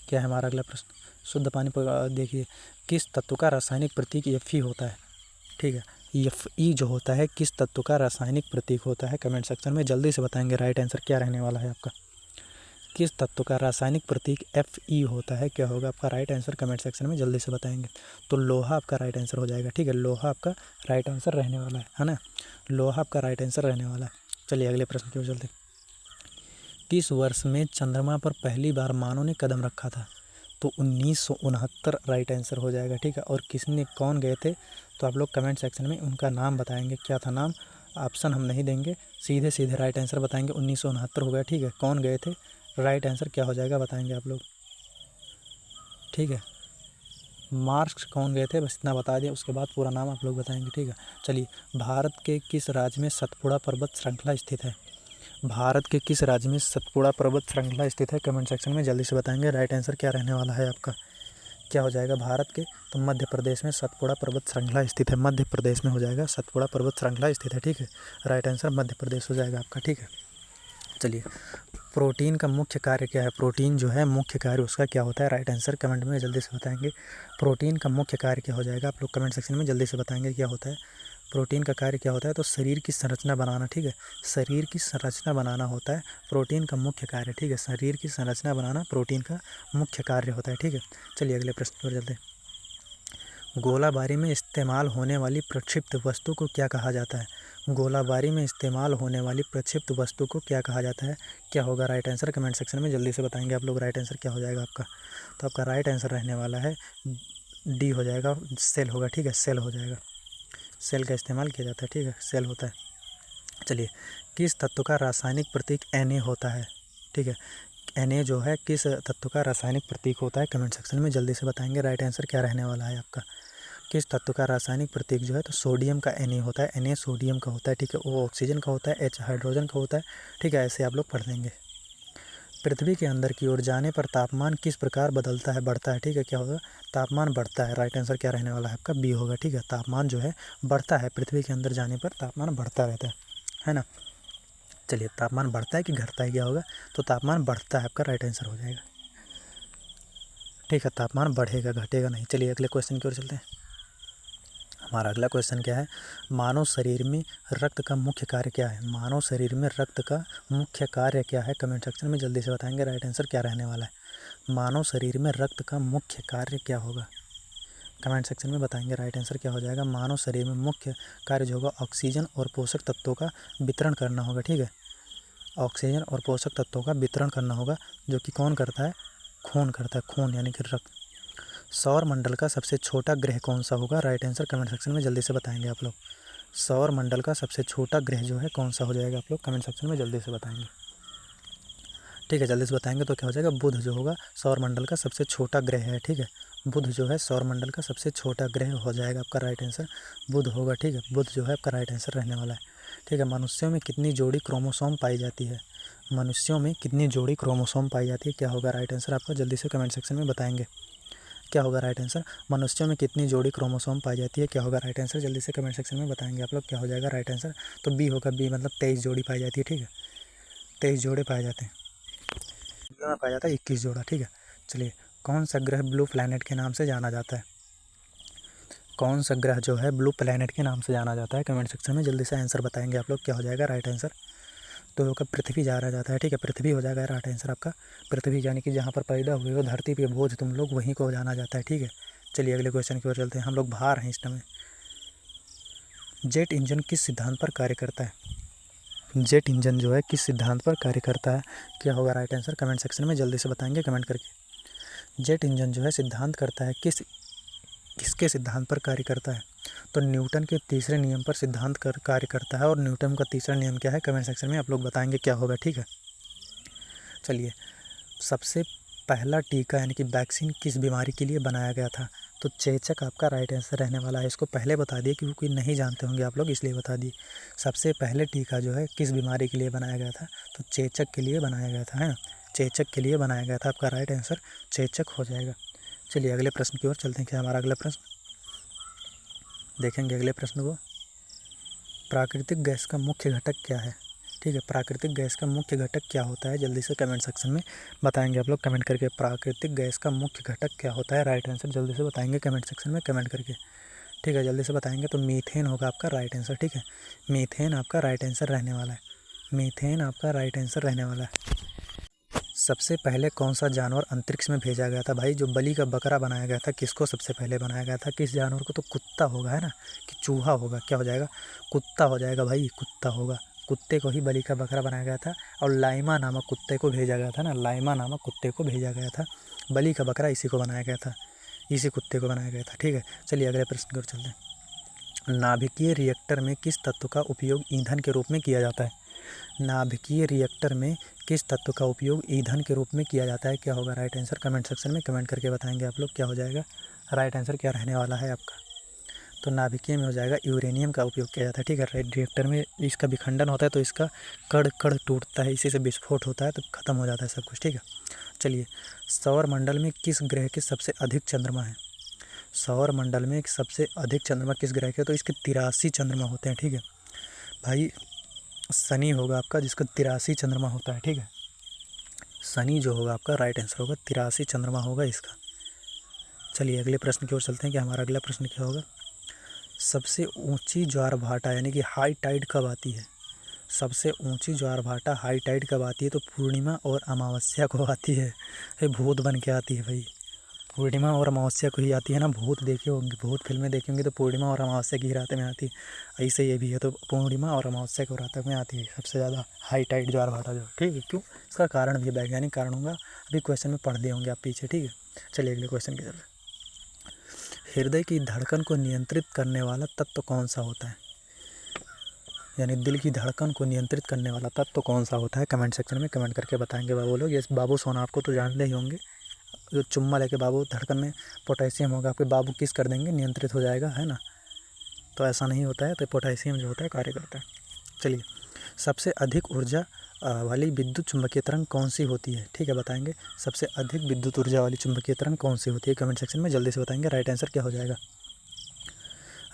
क्या है हमारा अगला प्रश्न, शुद्ध पानी पर देखिए, किस तत्व का रासायनिक प्रतीक Fe होता है? ठीक है, Fe जो होता है किस तत्व का रासायनिक प्रतीक होता है? कमेंट सेक्शन में जल्दी से बताएंगे राइट आंसर क्या रहने वाला है आपका, किस तत्व का रासायनिक प्रतीक Fe होता है? क्या होगा आपका राइट आंसर? कमेंट सेक्शन में जल्दी से बताएंगे। तो लोहा आपका राइट आंसर हो जाएगा, ठीक है, लोहा आपका राइट आंसर रहने वाला है ना, लोहा आपका राइट आंसर रहने वाला है। चलिए अगले प्रश्न की ओर चलते हैं। किस वर्ष में चंद्रमा पर पहली बार मानव ने कदम रखा था? तो 1969 राइट आंसर हो जाएगा, ठीक है। और किसने, कौन गए थे? तो आप लोग कमेंट सेक्शन में उनका नाम बताएंगे, क्या था नाम, ऑप्शन हम नहीं देंगे, सीधे सीधे राइट आंसर बताएंगे। 1969 हो गया, ठीक है। कौन गए थे? राइट आंसर क्या हो जाएगा बताएंगे आप लोग, ठीक है। मार्क्स कौन गए थे बस इतना बता दिया, उसके बाद पूरा नाम आप लोग बताएंगे, ठीक है। चलिए, भारत के किस राज्य में सतपुड़ा पर्वत श्रृंखला स्थित है? भारत के किस राज्य में सतपुड़ा पर्वत श्रृंखला स्थित है? कमेंट सेक्शन में जल्दी से बताएंगे राइट आंसर क्या रहने वाला है आपका, क्या हो जाएगा भारत के? तो मध्य प्रदेश में सतपुड़ा पर्वत श्रृंखला स्थित है, मध्य प्रदेश में हो जाएगा सतपुड़ा पर्वत श्रृंखला स्थित है, ठीक है, राइट आंसर मध्य प्रदेश हो जाएगा आपका, ठीक है। चलिए, प्रोटीन का मुख्य कार्य क्या है? प्रोटीन जो है मुख्य कार्य उसका क्या होता है? राइट आंसर कमेंट में जल्दी से बताएंगे। प्रोटीन का मुख्य कार्य क्या हो जाएगा? आप लोग कमेंट सेक्शन में जल्दी से बताएंगे क्या होता है, प्रोटीन का कार्य क्या होता है? तो शरीर की संरचना बनाना, ठीक है, शरीर की संरचना बनाना होता है प्रोटीन का मुख्य कार्य, ठीक है, शरीर की संरचना बनाना प्रोटीन का मुख्य कार्य होता है, ठीक है। चलिए अगले प्रश्न पर चलते हैं। गोलाबारी में इस्तेमाल होने वाली प्रक्षिप्त वस्तु को क्या कहा जाता है? गोलाबारी में इस्तेमाल होने वाली प्रक्षिप्त वस्तु को क्या कहा जाता है? क्या होगा राइट आंसर? कमेंट सेक्शन में जल्दी से बताएंगे आप लोग राइट आंसर क्या हो जाएगा आपका। तो आपका राइट आंसर रहने वाला है डी हो जाएगा, सेल होगा, ठीक है, सेल हो जाएगा, सेल का इस्तेमाल किया जाता है, ठीक है, सेल होता है। चलिए, किस तत्व का रासायनिक प्रतीक Na होता है? ठीक है, Na जो है किस तत्व का रासायनिक प्रतीक होता है? कमेंट सेक्शन में जल्दी से बताएंगे राइट आंसर क्या रहने वाला है आपका, किस तत्व का रासायनिक प्रतीक जो है? तो सोडियम का Na होता है, Na सोडियम का होता है, ठीक है, O ऑक्सीजन का होता है, H हाइड्रोजन का होता है, ठीक है, ऐसे आप लोग पढ़ लेंगे। पृथ्वी के अंदर की ओर जाने पर तापमान किस प्रकार बदलता है, बढ़ता है? ठीक है, क्या होगा? तापमान बढ़ता है, राइट आंसर क्या रहने वाला है आपका? बी होगा, ठीक है, तापमान जो है बढ़ता है, पृथ्वी के अंदर जाने पर तापमान बढ़ता रहता है ना। चलिए, तापमान बढ़ता है कि घटता है, क्या होगा? तो तापमान बढ़ता है, आपका राइट आंसर हो जाएगा, ठीक है, तापमान बढ़ेगा, घटेगा नहीं। चलिए अगले क्वेश्चन की ओर चलते हैं। हमारा अगला क्वेश्चन क्या है, मानव शरीर में रक्त का मुख्य कार्य क्या है? मानव शरीर में रक्त का मुख्य कार्य क्या है? कमेंट सेक्शन में जल्दी से बताएंगे राइट आंसर क्या रहने वाला है। मानव शरीर में रक्त का मुख्य कार्य क्या होगा? कमेंट सेक्शन में बताएंगे। राइट आंसर क्या हो जाएगा, मानव शरीर में मुख्य कार्य जो होगा ऑक्सीजन और पोषक तत्वों का वितरण करना होगा। ठीक है, ऑक्सीजन और पोषक तत्वों का वितरण करना होगा, जो कि कौन करता है, खून करता है, खून यानी कि रक्त। सौर मंडल का सबसे छोटा ग्रह कौन सा होगा, राइट आंसर कमेंट सेक्शन में जल्दी से बताएंगे आप लोग। सौर मंडल का सबसे छोटा ग्रह जो है कौन सा हो जाएगा, आप लोग कमेंट सेक्शन में जल्दी से बताएंगे। ठीक है, जल्दी से बताएंगे तो क्या हो जाएगा, बुध जो होगा सौर मंडल का सबसे छोटा ग्रह है। ठीक है, बुध जो है सौर मंडल का सबसे छोटा ग्रह हो जाएगा आपका राइट आंसर, बुध होगा। ठीक है, बुध जो है आपका राइट आंसर रहने वाला है। ठीक है, मनुष्यों में कितनी जोड़ी क्रोमोसोम पाई जाती है, मनुष्यों में कितनी जोड़ी क्रोमोसोम पाई जाती है, क्या होगा राइट आंसर आपका, जल्दी से कमेंट सेक्शन में बताएंगे। क्या होगा राइट आंसर, मनुष्यों में कितनी जोड़ी क्रोमोसोम पाई जाती है, क्या होगा राइट आंसर, जल्दी से कमेंट सेक्शन में बताएंगे आप लोग। क्या हो जाएगा राइट आंसर, तो बी होगा, बी मतलब 23 जोड़ी पाई जाती है। ठीक है, 23 जोड़े पाए जाते हैं, में पाया जाता है 21 जोड़ा। ठीक है, चलिए कौन सा ग्रह ब्लू प्लैनेट के नाम से जाना जाता है, कौन सा ग्रह जो है ब्लू प्लैनेट के नाम से जाना जाता है, कमेंट सेक्शन में जल्दी से आंसर बताएंगे आप लोग। क्या हो जाएगा राइट आंसर, तो होगा पृथ्वी जाना जाता है। ठीक है, पृथ्वी हो जाएगा राइट आंसर आपका, पृथ्वी यानी कि जहाँ पर पैदा हुए हो धरती पे बोझ तुम लोग, वहीं को जाना जाता है। ठीक है, चलिए अगले क्वेश्चन की ओर चलते हैं, हम लोग बाहर हैं इस समय। जेट इंजन किस सिद्धांत पर कार्य करता है, जेट इंजन जो है किस सिद्धांत पर कार्य करता है, क्या होगा राइट आंसर, कमेंट सेक्शन में जल्दी से बताएंगे कमेंट करके। जेट इंजन जो है सिद्धांत करता है किसके सिद्धांत पर कार्य करता है, तो न्यूटन के तीसरे नियम पर सिद्धांत कार्य करता है। और न्यूटन का तीसरा नियम क्या है, कमेंट सेक्शन में आप लोग बताएंगे क्या होगा। ठीक है, चलिए सबसे पहला टीका यानी कि वैक्सीन किस बीमारी के लिए बनाया गया था, तो चेचक आपका राइट आंसर रहने वाला है। इसको पहले बता दिए क्योंकि नहीं जानते होंगे आप लोग, इसलिए बता दिए। सबसे पहले टीका जो है किस बीमारी के लिए बनाया गया था, तो चेचक के लिए बनाया गया था, है ना, चेचक के लिए बनाया गया था, आपका राइट आंसर चेचक हो जाएगा। चलिए अगले प्रश्न की ओर चलते हैं। क्या हमारा अगला प्रश्न देखेंगे, अगले प्रश्न को, प्राकृतिक गैस का मुख्य घटक क्या है। ठीक है, प्राकृतिक गैस का मुख्य घटक क्या होता है, जल्दी से कमेंट सेक्शन में बताएंगे आप लोग कमेंट करके। प्राकृतिक गैस का मुख्य घटक क्या होता है, राइट आंसर जल्दी से बताएंगे कमेंट सेक्शन में कमेंट करके। ठीक है, जल्दी से बताएंगे, तो मीथेन होगा आपका राइट आंसर। ठीक है, मीथेन आपका राइट आंसर रहने वाला है, मीथेन आपका राइट आंसर रहने वाला है। सबसे पहले कौन सा जानवर अंतरिक्ष में भेजा गया था, भाई जो बलि का बकरा बनाया गया था किसको सबसे पहले बनाया गया था, किस जानवर को, तो कुत्ता होगा, है ना, कि चूहा होगा, क्या हो जाएगा, कुत्ता हो जाएगा भाई, कुत्ता होगा, कुत्ते को ही बलि का बकरा बनाया गया था। और लाइमा नामक कुत्ते को भेजा गया था ना, लाइमा नामक कुत्ते को भेजा गया था, बलि का बकरा इसी को बनाया गया था, इसी कुत्ते को बनाया गया था। ठीक है, चलिए अगले प्रश्न की ओर चलते हैं। नाभिकीय रिएक्टर में किस तत्व का उपयोग ईंधन के रूप में किया जाता है, नाभिकीय रिएक्टर में किस तत्व का उपयोग ईंधन के रूप में किया जाता है, क्या होगा राइट आंसर, कमेंट सेक्शन में कमेंट करके बताएंगे आप लोग। क्या हो जाएगा राइट आंसर, क्या रहने वाला है आपका, तो नाभिकीय में हो जाएगा यूरेनियम का उपयोग किया जाता है। ठीक है, रिएक्टर में इसका विखंडन होता है तो इसका कण कण टूटता है, इसी से विस्फोट होता है तो खत्म हो जाता है सब कुछ। ठीक है, चलिए सौर मंडल में किस ग्रह के सबसे अधिक चंद्रमा है, सौर मंडल में सबसे अधिक चंद्रमा किस ग्रह के, तो इसके 83 चंद्रमा होते हैं। ठीक है भाई, शनि होगा आपका जिसका 83 चंद्रमा होता है। ठीक है, शनि जो होगा आपका राइट आंसर होगा, 83 चंद्रमा होगा इसका। चलिए अगले प्रश्न की ओर चलते हैं। कि हमारा अगला प्रश्न क्या होगा, सबसे ऊंची ज्वार भाटा यानी कि हाई टाइड कब आती है, सबसे ऊंची ज्वार भाटा हाई टाइड कब आती है, तो पूर्णिमा और अमावस्या को आती है। ये भूत बन के आती है भाई, पूर्णिमा और अमावस्या को ही आती है ना, भूत देखे होंगे, भूत फिल्में देखे होंगे तो पूर्णिमा और अमावस्या की ही रात में आती है, ऐसे ये भी है, तो पूर्णिमा और अमावस्या को रात में आती है सबसे ज़्यादा हाई टाइड ज्वार भाटा जो। ठीक है, क्यों, इसका कारण भी वैज्ञानिक कारण होगा, अभी क्वेश्चन में पढ़ दिए होंगे आप पीछे। ठीक है, चलिए अगले क्वेश्चन की तरफ। हृदय की धड़कन को नियंत्रित करने वाला तत्व कौन सा होता है, यानी दिल की धड़कन को नियंत्रित करने वाला तत्व कौन सा होता है, कमेंट सेक्शन में कमेंट करके बताएंगे बाबू लोग। ये बाबू सोना आपको तो जानते ही होंगे, जो चुम्मा लेके बाबू धड़कन में पोटेशियम होगा आपके, बाबू किस कर देंगे, नियंत्रित हो जाएगा, है ना, तो ऐसा नहीं होता है, तो पोटेशियम जो होता है कार्य करता है। चलिए सबसे अधिक ऊर्जा वाली विद्युत चुम्बकीय तरंग कौन सी होती है, ठीक है बताएंगे, सबसे अधिक विद्युत ऊर्जा वाली चुम्बकीय तरंग कौन सी होती है, कमेंट सेक्शन में जल्दी से बताएंगे। राइट आंसर क्या हो जाएगा,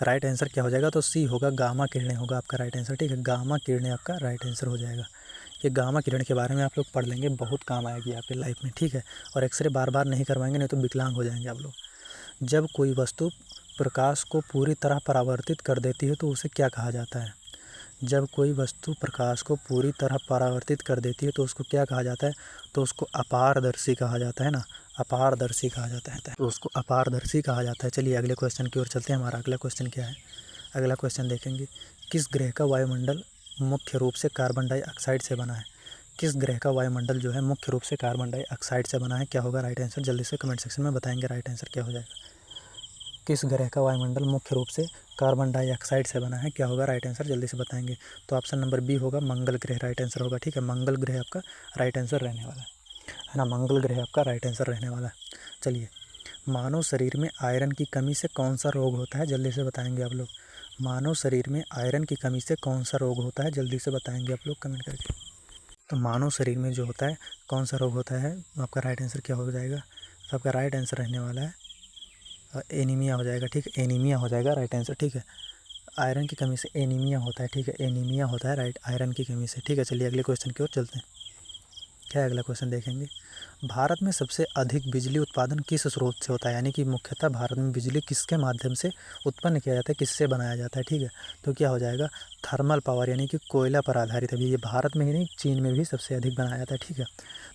राइट आंसर क्या हो जाएगा, तो सी होगा, गामा किरणें होगा आपका राइट आंसर। ठीक है, गामा किरणें आपका राइट आंसर हो जाएगा। ये गामा किरण के बारे में आप लोग पढ़ लेंगे, बहुत काम आएगी आपकी लाइफ में। ठीक है, और एक्सरे बार बार नहीं करवाएंगे, नहीं तो विकलांग हो जाएंगे आप लोग। जब कोई वस्तु प्रकाश को पूरी तरह परावर्तित कर देती है तो उसे क्या कहा जाता है, जब कोई वस्तु प्रकाश को पूरी तरह परावर्तित कर देती है तो उसको क्या कहा जाता है? तो उसको अपारदर्शी कहा जाता है ना, अपारदर्शी कहा जाता है, तो उसको अपारदर्शी कहा जाता है। चलिए अगले क्वेश्चन की ओर चलते हैं। हमारा अगला क्वेश्चन क्या है? अगला क्वेश्चन देखेंगे, किस ग्रह का वायुमंडल मुख्य रूप से कार्बन डाइऑक्साइड से बना है? किस ग्रह का वायुमंडल जो है मुख्य रूप से कार्बन डाइऑक्साइड से बना है? क्या होगा राइट आंसर? जल्दी से कमेंट सेक्शन में बताएंगे राइट आंसर क्या हो जाएगा। किस ग्रह का वायुमंडल मुख्य रूप से कार्बन डाइऑक्साइड से बना है? क्या होगा राइट आंसर? जल्दी से बताएंगे। तो ऑप्शन नंबर बी होगा मंगल ग्रह राइट आंसर होगा। ठीक है, मंगल ग्रह आपका राइट आंसर रहने वाला है ना, मंगल ग्रह आपका राइट आंसर रहने वाला है। चलिए, मानव शरीर में आयरन की कमी से कौन सा रोग होता है? जल्दी से बताएंगे आप लोग। मानव शरीर में आयरन की कमी से कौन सा रोग होता है? जल्दी से बताएंगे आप लोग कमेंट करके। तो मानव शरीर में जो होता है कौन सा रोग होता है? आपका राइट आंसर क्या हो जाएगा? तो आपका राइट आंसर रहने वाला है एनीमिया हो जाएगा। ठीक है, एनीमिया हो जाएगा राइट आंसर। ठीक है, आयरन की कमी से एनीमिया होता है। ठीक है, एनीमिया होता है राइट, आयरन की कमी से। ठीक है, चलिए अगले क्वेश्चन की ओर चलते हैं। क्या है अगला क्वेश्चन देखेंगे, भारत में सबसे अधिक बिजली उत्पादन किस स्रोत से होता है? यानी कि मुख्यतः भारत में बिजली किसके माध्यम से उत्पन्न किया जाता है, किससे बनाया जाता है? ठीक है, तो क्या हो जाएगा? थर्मल पावर, यानी कि कोयला पर आधारित। अभी ये भारत में ही नहीं, चीन में भी सबसे अधिक बनाया जाता है। ठीक है,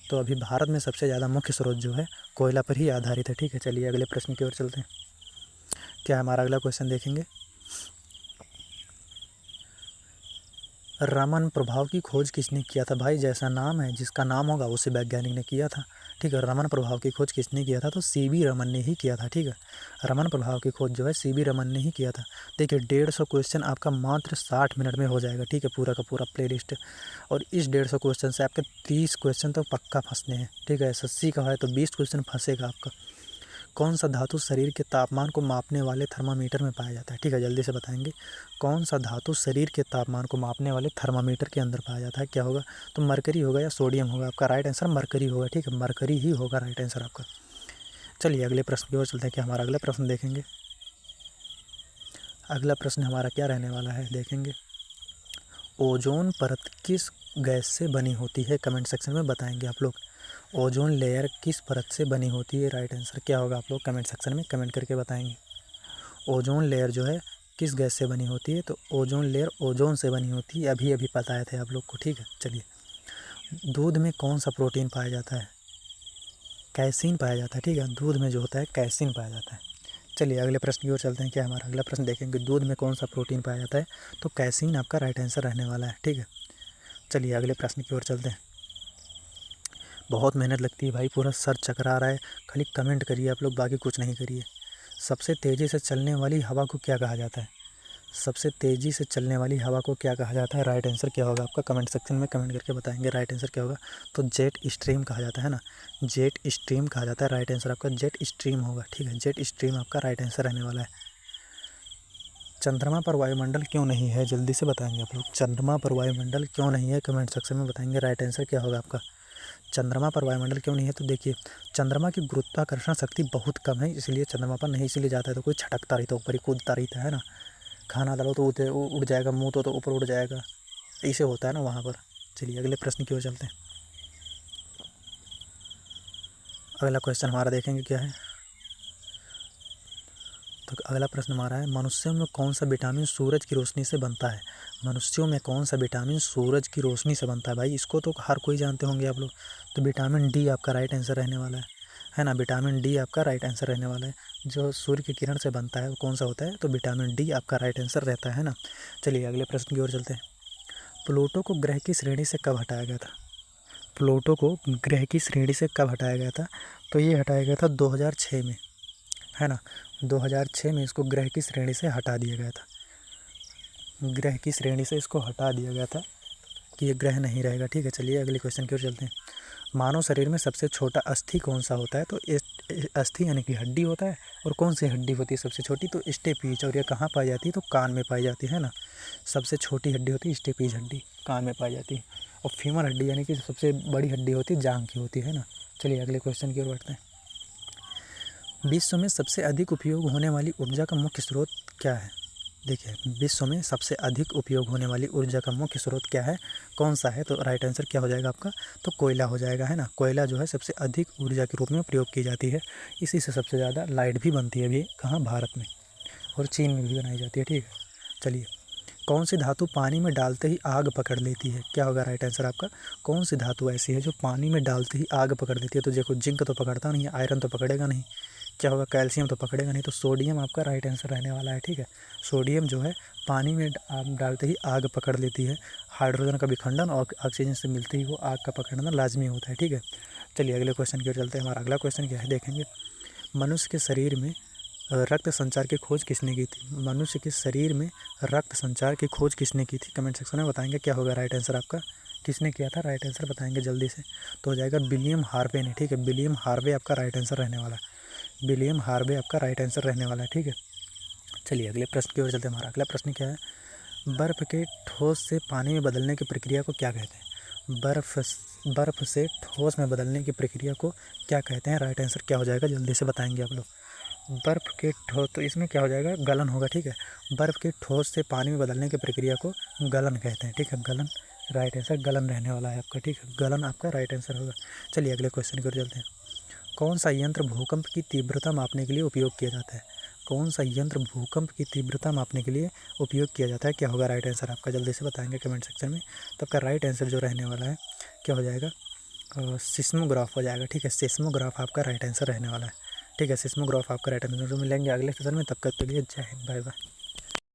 तो अभी भारत में सबसे ज़्यादा मुख्य स्रोत जो है कोयला पर ही आधारित है। ठीक है, चलिए अगले प्रश्न की ओर चलते हैं। क्या है हमारा अगला क्वेश्चन देखेंगे, रमन प्रभाव की खोज किसने किया था? भाई जैसा नाम है, जिसका नाम होगा उसे वैज्ञानिक ने किया था। ठीक है, रमन प्रभाव की खोज किसने किया था? तो सीवी रमन ने ही किया था। ठीक है, रमन प्रभाव की खोज जो है सीवी रमन ने ही किया था। देखिए 150 क्वेश्चन आपका मात्र 60 मिनट में हो जाएगा। ठीक है, पूरा का पूरा प्लेलिस्ट, और इस 150 क्वेश्चन से आपके 30 क्वेश्चन तो पक्का फंसने हैं। ठीक है, 80 का है तो 20 क्वेश्चन फंसेगा आपका। कौन सा धातु शरीर के तापमान को मापने वाले थर्मामीटर में पाया जाता है? ठीक है, जल्दी से बताएंगे। कौन सा धातु शरीर के तापमान को मापने वाले थर्मामीटर के अंदर पाया जाता है? क्या होगा? तो मरकरी होगा या सोडियम होगा? आपका राइट आंसर मरकरी होगा। ठीक है, मरकरी ही होगा राइट आंसर आपका। चलिए अगले प्रश्न की ओर चलते हैं। क्या हमारा अगला प्रश्न देखेंगे, अगला प्रश्न हमारा क्या रहने वाला है देखेंगे, ओजोन परत किस गैस से बनी होती है? कमेंट सेक्शन में बताएंगे आप लोग। ओजोन लेयर किस परत से बनी होती है? राइट आंसर क्या होगा? आप लोग कमेंट सेक्शन में कमेंट करके बताएंगे। ओजोन लेयर जो है किस गैस से बनी होती है? तो ओजोन लेयर ओजोन से बनी होती है, अभी अभी बताए थे आप लोग को। ठीक है, चलिए, दूध में कौन सा प्रोटीन पाया जाता है? कैसीन पाया जाता है। ठीक है, दूध में जो होता है कैसीन पाया जाता है। चलिए अगले प्रश्न की ओर चलते हैं। क्या हमारा अगला प्रश्न देखेंगे, दूध में कौन सा प्रोटीन पाया जाता है? तो कैसीन आपका राइट आंसर रहने वाला है। ठीक है, चलिए अगले प्रश्न की ओर चलते हैं। बहुत मेहनत लगती है भाई, पूरा सर चकरा रहा है, खाली कमेंट करिए आप लोग, बाकी कुछ नहीं करिए। सबसे तेज़ी से चलने वाली हवा को क्या कहा जाता है? सबसे तेज़ी से चलने वाली हवा को क्या कहा जाता है? राइट आंसर क्या होगा आपका? कमेंट सेक्शन में कमेंट करके बताएंगे राइट आंसर क्या होगा। तो जेट स्ट्रीम कहा जाता है ना, जेट स्ट्रीम कहा जाता है। राइट आंसर आपका जेट स्ट्रीम होगा। ठीक है, जेट स्ट्रीम आपका राइट आंसर रहने वाला है। चंद्रमा पर वायुमंडल क्यों नहीं है? जल्दी से बताएंगे आप लोग। चंद्रमा पर वायुमंडल क्यों नहीं है? कमेंट सेक्शन में बताएंगे राइट आंसर क्या होगा आपका। चंद्रमा पर वायुमंडल क्यों नहीं है? तो देखिए, चंद्रमा की गुरुत्वाकर्षण शक्ति बहुत कम है, इसलिए चंद्रमा पर नहीं। इसलिए जाता है तो कोई छटकता रहता है, ऊपर ही कूदता रहता है ना, खाना डालो तो उड़ जाएगा, मुँह तो ऊपर उड़ जाएगा, ऐसे होता है ना वहाँ पर। चलिए अगले प्रश्न की ओर चलते हैं। अगला क्वेश्चन हमारा देखेंगे क्या है। तो अगला प्रश्न हमारा है, मनुष्यों में कौन सा विटामिन सूरज की रोशनी से बनता है? मनुष्यों में कौन सा विटामिन सूरज की रोशनी से बनता है? भाई इसको तो हर कोई जानते होंगे आप लोग। तो विटामिन डी आपका राइट आंसर रहने वाला है ना, विटामिन डी आपका राइट आंसर रहने वाला है। जो सूर्य की किरण से बनता है वो कौन सा होता है? तो विटामिन डी आपका राइट आंसर रहता है ना। चलिए अगले प्रश्न की ओर चलते हैं। प्लूटो को ग्रह की श्रेणी से कब हटाया गया था? प्लूटो को ग्रह की श्रेणी से कब हटाया गया था? तो ये हटाया गया था 2006 में, है ना। 2006 में इसको ग्रह की श्रेणी से हटा दिया गया था। ग्रह की श्रेणी से इसको हटा दिया गया था कि ये ग्रह नहीं रहेगा। ठीक है, चलिए अगले क्वेश्चन की ओर चलते हैं। मानव शरीर में सबसे छोटा अस्थि कौन सा होता है? तो अस्थि यानी कि हड्डी होता है। और कौन सी हड्डी होती है सबसे छोटी? तो स्टेपीज। और ये कहाँ पाई जाती है? तो कान में पाई जाती है ना। सबसे छोटी हड्डी होती है स्टेपीज हड्डी, कान में पाई जाती है। और फीमर हड्डी यानी कि सबसे बड़ी हड्डी होती है जांघ की होती है ना। चलिए अगले क्वेश्चन की ओर बढ़ते हैं। विश्व में सबसे अधिक उपयोग होने वाली ऊर्जा का मुख्य स्रोत क्या है? देखिए, विश्व में सबसे अधिक उपयोग होने वाली ऊर्जा का मुख्य स्रोत क्या है, कौन सा है? तो राइट आंसर क्या हो जाएगा आपका? तो कोयला हो जाएगा, है ना। कोयला जो है सबसे अधिक ऊर्जा के रूप में प्रयोग की जाती है। इसी से सबसे ज़्यादा लाइट भी बनती है अभी, कहाँ? भारत में। और चीन में भी बनाई जाती है। ठीक है, चलिए, कौन सी धातु पानी में डालते ही आग पकड़ लेती है? क्या होगा राइट आंसर आपका? कौन सी धातु ऐसी है जो पानी में डालते ही आग पकड़ लेती है? तो देखो जिंक तो पकड़ता नहीं है, आयरन तो पकड़ेगा नहीं, क्या होगा? कैल्शियम तो पकड़ेगा नहीं, तो सोडियम आपका राइट आंसर रहने वाला है। ठीक है, सोडियम जो है पानी में डालते ही आग पकड़ लेती है। हाइड्रोजन का विखंडन और ऑक्सीजन से मिलते ही वो आग का पकड़ना लाजमी होता है। ठीक है, चलिए अगले क्वेश्चन की ओर चलते हैं। हमारा अगला क्वेश्चन क्या है देखेंगे। मनुष्य के शरीर में रक्त संचार की खोज किसने की थी? मनुष्य के शरीर में रक्त संचार की खोज किसने की थी? कमेंट सेक्शन में बताएंगे क्या होगा राइट आंसर आपका। किसने किया था? राइट आंसर बताएंगे जल्दी से। तो हो जाएगा विलियम हार्वे ने। ठीक है, विलियम हार्वे आपका राइट आंसर रहने वाला है। विलियम हार्वे आपका राइट आंसर रहने वाला है। ठीक है, चलिए अगले प्रश्न की ओर चलते हैं। हमारा अगला प्रश्न क्या है? बर्फ़ के ठोस से पानी में बदलने की प्रक्रिया को क्या कहते हैं? बर्फ़ से ठोस में बदलने की प्रक्रिया को क्या कहते हैं? राइट आंसर क्या हो जाएगा जल्दी से बताएंगे आप लोग। बर्फ़ के ठोस, तो इसमें क्या हो जाएगा? गलन होगा। ठीक है, बर्फ़ के ठोस से पानी में बदलने की प्रक्रिया को गलन कहते हैं। ठीक है, गलन राइट आंसर गलन रहने वाला है आपका। ठीक है, गलन आपका राइट आंसर होगा। चलिए अगले क्वेश्चन की ओर चलते हैं। कौन सा यंत्र भूकंप की तीव्रता मापने के लिए उपयोग किया जाता है? कौन सा यंत्र भूकंप की तीव्रता मापने के लिए उपयोग किया जाता है? क्या होगा राइट आंसर आपका? जल्दी से बताएंगे कमेंट सेक्शन में। तो आपका राइट आंसर जो रहने वाला है क्या हो जाएगा? सिस्मोग्राफ हो जाएगा। ठीक है, सिस्मोग्राफ आपका राइट आंसर रहने वाला है। ठीक है, सिस्मोग्राफ आपका राइट आंसर। जो मिलेंगे अगले सेशन में, तब तक के लिए जय हिंद, बाय बाय।